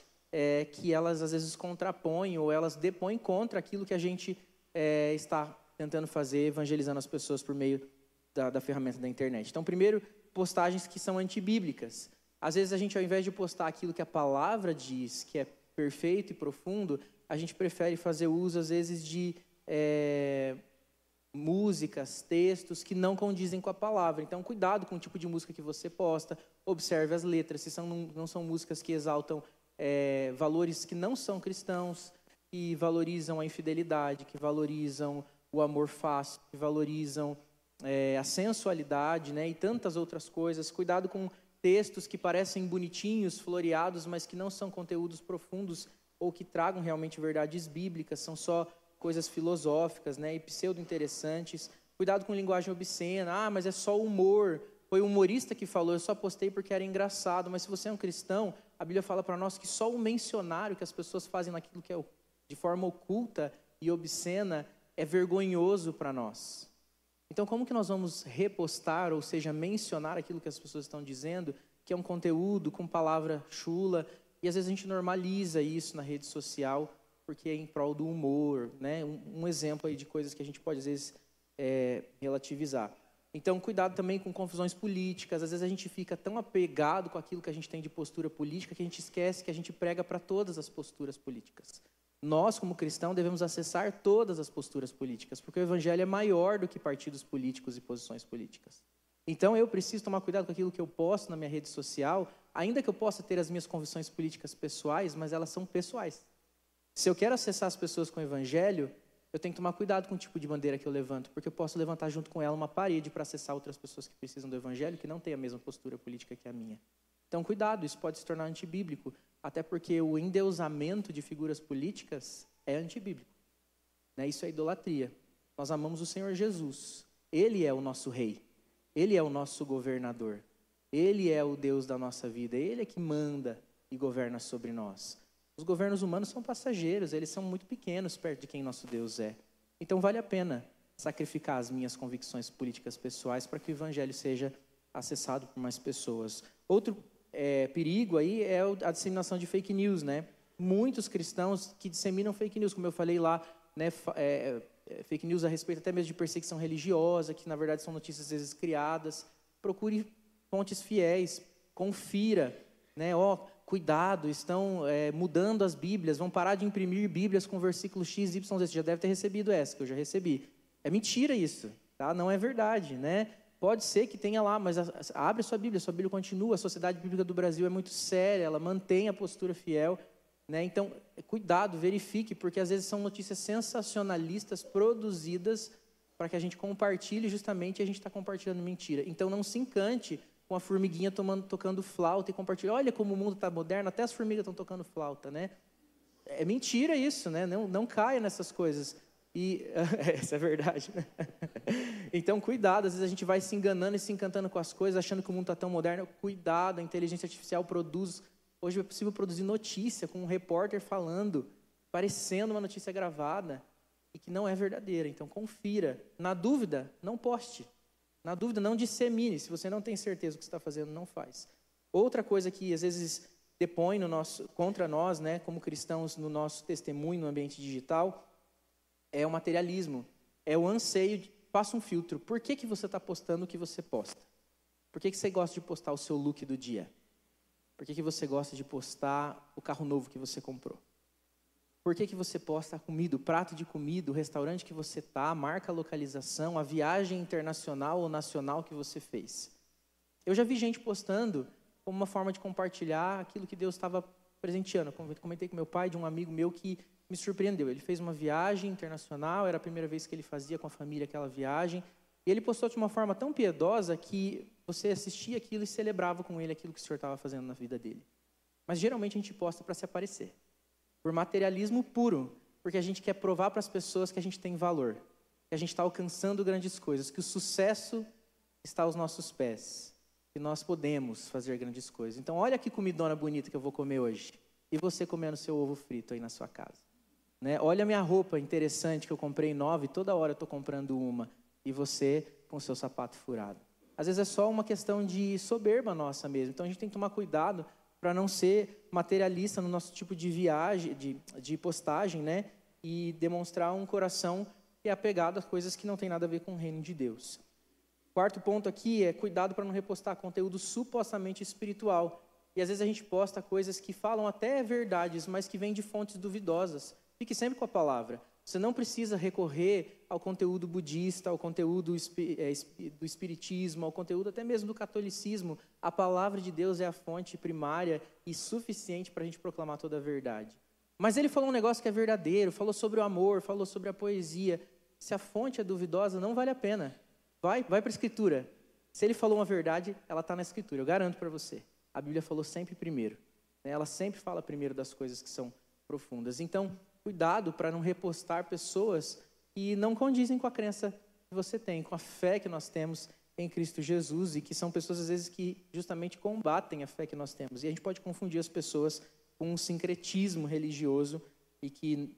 que elas às vezes contrapõem ou elas depõem contra aquilo que a gente está tentando fazer, evangelizando as pessoas por meio da ferramenta da internet. Então, primeiro, postagens que são antibíblicas. Às vezes a gente, ao invés de postar aquilo que a palavra diz, que é perfeito e profundo, a gente prefere fazer uso, às vezes, de músicas, textos que não condizem com a palavra. Então, cuidado com o tipo de música que você posta, observe as letras, se não são músicas que exaltam valores que não são cristãos, que valorizam a infidelidade, que valorizam o amor fácil, que valorizam a sensualidade, né, e tantas outras coisas. Cuidado com textos que parecem bonitinhos, floreados, mas que não são conteúdos profundos ou que tragam realmente verdades bíblicas, são só coisas filosóficas, né, e pseudo-interessantes. Cuidado com linguagem obscena. Ah, mas é só humor. Foi o humorista que falou, eu só postei porque era engraçado. Mas se você é um cristão, a Bíblia fala para nós que só o mencionário que as pessoas fazem naquilo que é de forma oculta e obscena é vergonhoso para nós. Então, como que nós vamos repostar, ou seja, mencionar aquilo que as pessoas estão dizendo, que é um conteúdo com palavra chula, e às vezes a gente normaliza isso na rede social, porque é em prol do humor, né? Um exemplo aí de coisas que a gente pode, às vezes, relativizar. Então, cuidado também com confusões políticas. Às vezes a gente fica tão apegado com aquilo que a gente tem de postura política que a gente esquece que a gente prega para todas as posturas políticas. Nós, como cristãos, devemos acessar todas as posturas políticas, porque o evangelho é maior do que partidos políticos e posições políticas. Então, eu preciso tomar cuidado com aquilo que eu posto na minha rede social, ainda que eu possa ter as minhas convicções políticas pessoais, mas elas são pessoais. Se eu quero acessar as pessoas com o evangelho, eu tenho que tomar cuidado com o tipo de bandeira que eu levanto, porque eu posso levantar junto com ela uma parede para acessar outras pessoas que precisam do evangelho, que não têm a mesma postura política que a minha. Então, cuidado, isso pode se tornar antibíblico, até porque o endeusamento de figuras políticas é antibíblico, né? Isso é idolatria. Nós amamos o Senhor Jesus. Ele é o nosso rei. Ele é o nosso governador. Ele é o Deus da nossa vida. Ele é que manda e governa sobre nós. Os governos humanos são passageiros, eles são muito pequenos perto de quem nosso Deus é. Então, vale a pena sacrificar as minhas convicções políticas pessoais para que o evangelho seja acessado por mais pessoas. Outro perigo aí é a disseminação de fake news, né? Muitos cristãos que disseminam fake news, como eu falei lá, né? Fake news a respeito até mesmo de perseguição religiosa, que na verdade são notícias às vezes criadas. Procure fontes fiéis, confira, né? Cuidado, estão mudando as Bíblias, vão parar de imprimir Bíblias com versículos X, Y, Z. Você já deve ter recebido essa, que eu já recebi. É mentira isso, tá? Não é verdade, né? Pode ser que tenha lá, mas abre sua Bíblia continua. A Sociedade Bíblica do Brasil é muito séria, ela mantém a postura fiel, né? Então, cuidado, verifique, porque às vezes são notícias sensacionalistas produzidas para que a gente compartilhe justamente e a gente está compartilhando mentira. Então, não se encante com a formiguinha tocando flauta e compartilhar. Olha como o mundo está moderno, até as formigas estão tocando flauta, né? É mentira isso, né? Não caia nessas coisas. E essa é verdade, né? Então, cuidado, às vezes a gente vai se enganando e se encantando com as coisas, achando que o mundo está tão moderno. Cuidado, a inteligência artificial produz... Hoje é possível produzir notícia com um repórter falando, parecendo uma notícia gravada, e que não é verdadeira. Então, confira. Na dúvida, não poste. Na dúvida, não dissemine. Se você não tem certeza do que você está fazendo, não faz. Outra coisa que, às vezes, depõe contra nós, né, como cristãos, no nosso testemunho no ambiente digital, é o materialismo. É o anseio de... Faça um filtro. Por que você está postando o que você posta? Por que você gosta de postar o seu look do dia? Por que você gosta de postar o carro novo que você comprou? Por que você posta a comida, o prato de comida, o restaurante que você está, a marca, a localização, a viagem internacional ou nacional que você fez? Eu já vi gente postando como uma forma de compartilhar aquilo que Deus estava presenteando. Eu comentei com meu pai de um amigo meu que me surpreendeu. Ele fez uma viagem internacional, era a primeira vez que ele fazia com a família aquela viagem, e ele postou de uma forma tão piedosa que você assistia aquilo e celebrava com ele aquilo que o Senhor estava fazendo na vida dele. Mas geralmente a gente posta para se aparecer, por materialismo puro, porque a gente quer provar para as pessoas que a gente tem valor, que a gente está alcançando grandes coisas, que o sucesso está aos nossos pés, que nós podemos fazer grandes coisas. Então, olha que comidona bonita que eu vou comer hoje, e você comendo seu ovo frito aí na sua casa. Né? Olha a minha roupa interessante que eu comprei nova, e toda hora eu estou comprando uma, e você com o seu sapato furado. Às vezes é só uma questão de soberba nossa mesmo. Então a gente tem que tomar cuidado para não ser materialista no nosso tipo de viagem, de postagem, né? E demonstrar um coração que é apegado a coisas que não tem nada a ver com o reino de Deus. Quarto ponto aqui é cuidado para não repostar conteúdo supostamente espiritual. E às vezes a gente posta coisas que falam até verdades, mas que vêm de fontes duvidosas. Fique sempre com a palavra. Você não precisa recorrer ao conteúdo budista, ao conteúdo do espiritismo, ao conteúdo até mesmo do catolicismo. A palavra de Deus é a fonte primária e suficiente para a gente proclamar toda a verdade. Mas ele falou um negócio que é verdadeiro, falou sobre o amor, falou sobre a poesia. Se a fonte é duvidosa, não vale a pena. Vai para a Escritura. Se ele falou uma verdade, ela está na Escritura, eu garanto para você. A Bíblia falou sempre primeiro. Ela sempre fala primeiro das coisas que são profundas. Então, cuidado para não repostar pessoas que não condizem com a crença que você tem, com a fé que nós temos em Cristo Jesus, e que são pessoas, às vezes, que justamente combatem a fé que nós temos. E a gente pode confundir as pessoas com um sincretismo religioso e que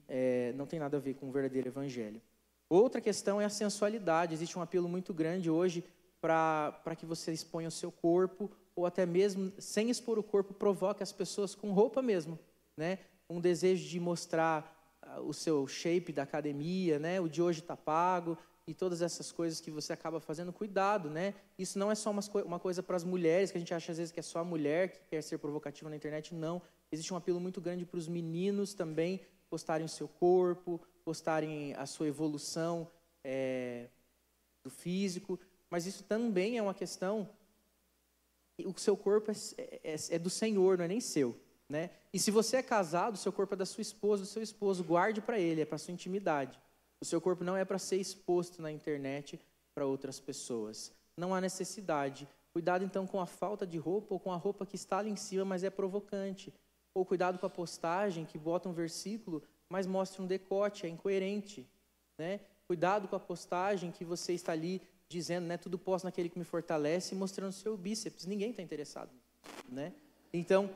não tem nada a ver com o verdadeiro evangelho. Outra questão é a sensualidade. Existe um apelo muito grande hoje para que você exponha o seu corpo, ou até mesmo, sem expor o corpo, provoque as pessoas com roupa mesmo, né? Um desejo de mostrar o seu shape da academia, né? O de hoje está pago, e todas essas coisas que você acaba fazendo. Cuidado, né? Isso não é só uma coisa para as mulheres, que a gente acha às vezes que é só a mulher que quer ser provocativa na internet. Não, existe um apelo muito grande para os meninos também postarem o seu corpo, postarem a sua evolução do físico, mas isso também é uma questão, o seu corpo é do Senhor, não é nem seu. Né? E se você é casado, o seu corpo é da sua esposa, do seu esposo, guarde para ele, é para a sua intimidade. O seu corpo não é para ser exposto na internet para outras pessoas. Não há necessidade. Cuidado então com a falta de roupa, ou com a roupa que está ali em cima, mas é provocante. Ou cuidado com a postagem que bota um versículo, mas mostra um decote, é incoerente. Né? Cuidado com a postagem que você está ali dizendo, né, tudo posso naquele que me fortalece, mostrando o seu bíceps. Ninguém está interessado. Né? Então,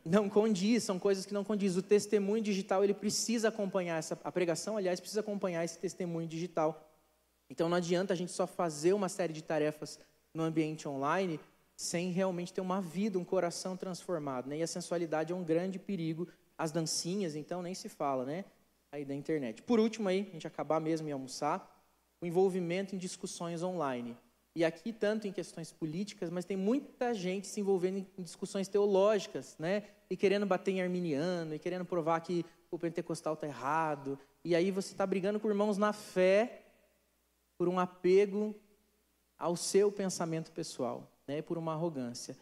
não condiz, são coisas que não condiz. O testemunho digital, ele precisa acompanhar a pregação, aliás, precisa acompanhar esse testemunho digital. Então não adianta a gente só fazer uma série de tarefas no ambiente online sem realmente ter uma vida, um coração transformado, né? E a sensualidade é um grande perigo. As dancinhas, então, nem se fala, né? Aí da internet. Por último aí, a gente acabar mesmo e almoçar, o envolvimento em discussões online. E aqui, tanto em questões políticas, mas tem muita gente se envolvendo em discussões teológicas, né? E querendo bater em arminiano, e querendo provar que o pentecostal está errado. E aí você está brigando com irmãos na fé por um apego ao seu pensamento pessoal, né? Por uma arrogância.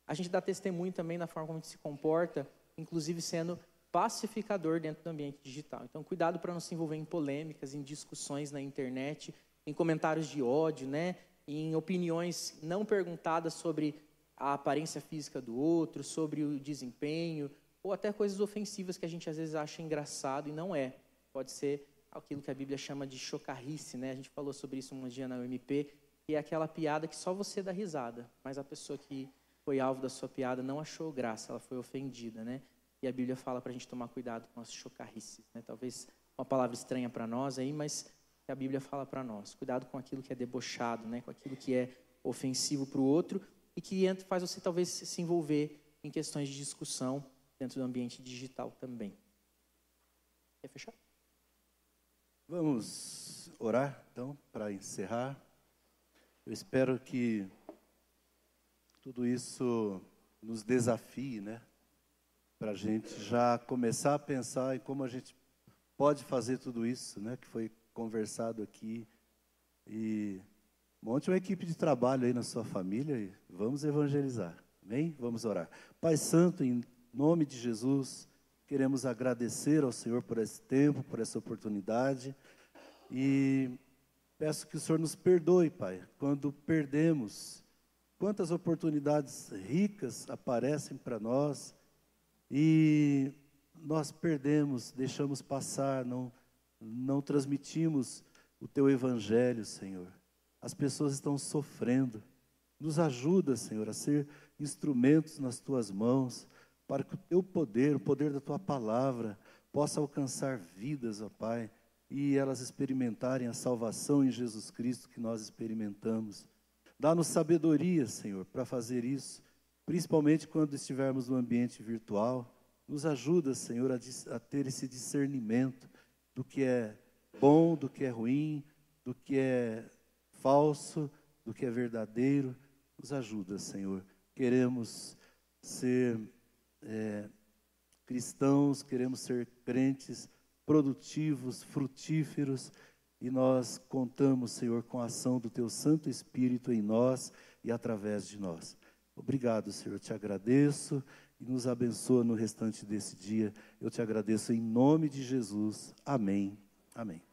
A gente dá testemunho também da forma como a gente se comporta, inclusive sendo pacificador dentro do ambiente digital. Então, cuidado para não se envolver em polêmicas, em discussões na internet, em comentários de ódio, né? Em opiniões não perguntadas sobre a aparência física do outro, sobre o desempenho, ou até coisas ofensivas que a gente às vezes acha engraçado e não é. pode ser aquilo que a Bíblia chama de chocarrice, né? A gente falou sobre isso um dia na UMP, que é aquela piada que só você dá risada, mas a pessoa que foi alvo da sua piada não achou graça, ela foi ofendida, né? E a Bíblia fala para a gente tomar cuidado com as chocarrices, né? Talvez uma palavra estranha para nós aí, mas a Bíblia fala para nós. Cuidado com aquilo que é debochado, né? Com aquilo que é ofensivo para o outro e que faz você talvez se envolver em questões de discussão dentro do ambiente digital também. Quer fechar? Vamos orar, então, para encerrar. Eu espero que tudo isso nos desafie, né? Para a gente já começar a pensar em como a gente pode fazer tudo isso, né? Que foi conversado aqui. E monte uma equipe de trabalho aí na sua família e vamos evangelizar. Amém? Vamos orar. Pai Santo, em nome de Jesus, queremos agradecer ao Senhor por esse tempo, por essa oportunidade. E peço que o Senhor nos perdoe, Pai, quando perdemos. Quantas oportunidades ricas aparecem para nós e nós perdemos, deixamos passar, não transmitimos o Teu Evangelho, Senhor. As pessoas estão sofrendo. Nos ajuda, Senhor, a ser instrumentos nas Tuas mãos, para que o Teu poder, o poder da Tua palavra, possa alcançar vidas, ó Pai, e elas experimentarem a salvação em Jesus Cristo que nós experimentamos. Dá-nos sabedoria, Senhor, para fazer isso, principalmente quando estivermos no ambiente virtual. Nos ajuda, Senhor, a ter esse discernimento do que é bom, do que é ruim, do que é falso, do que é verdadeiro. Nos ajuda, Senhor. Queremos ser cristãos, queremos ser crentes produtivos, frutíferos, e nós contamos, Senhor, com a ação do Teu Santo Espírito em nós e através de nós. Obrigado, Senhor, te agradeço e nos abençoa no restante desse dia. Eu te agradeço em nome de Jesus. Amém. Amém.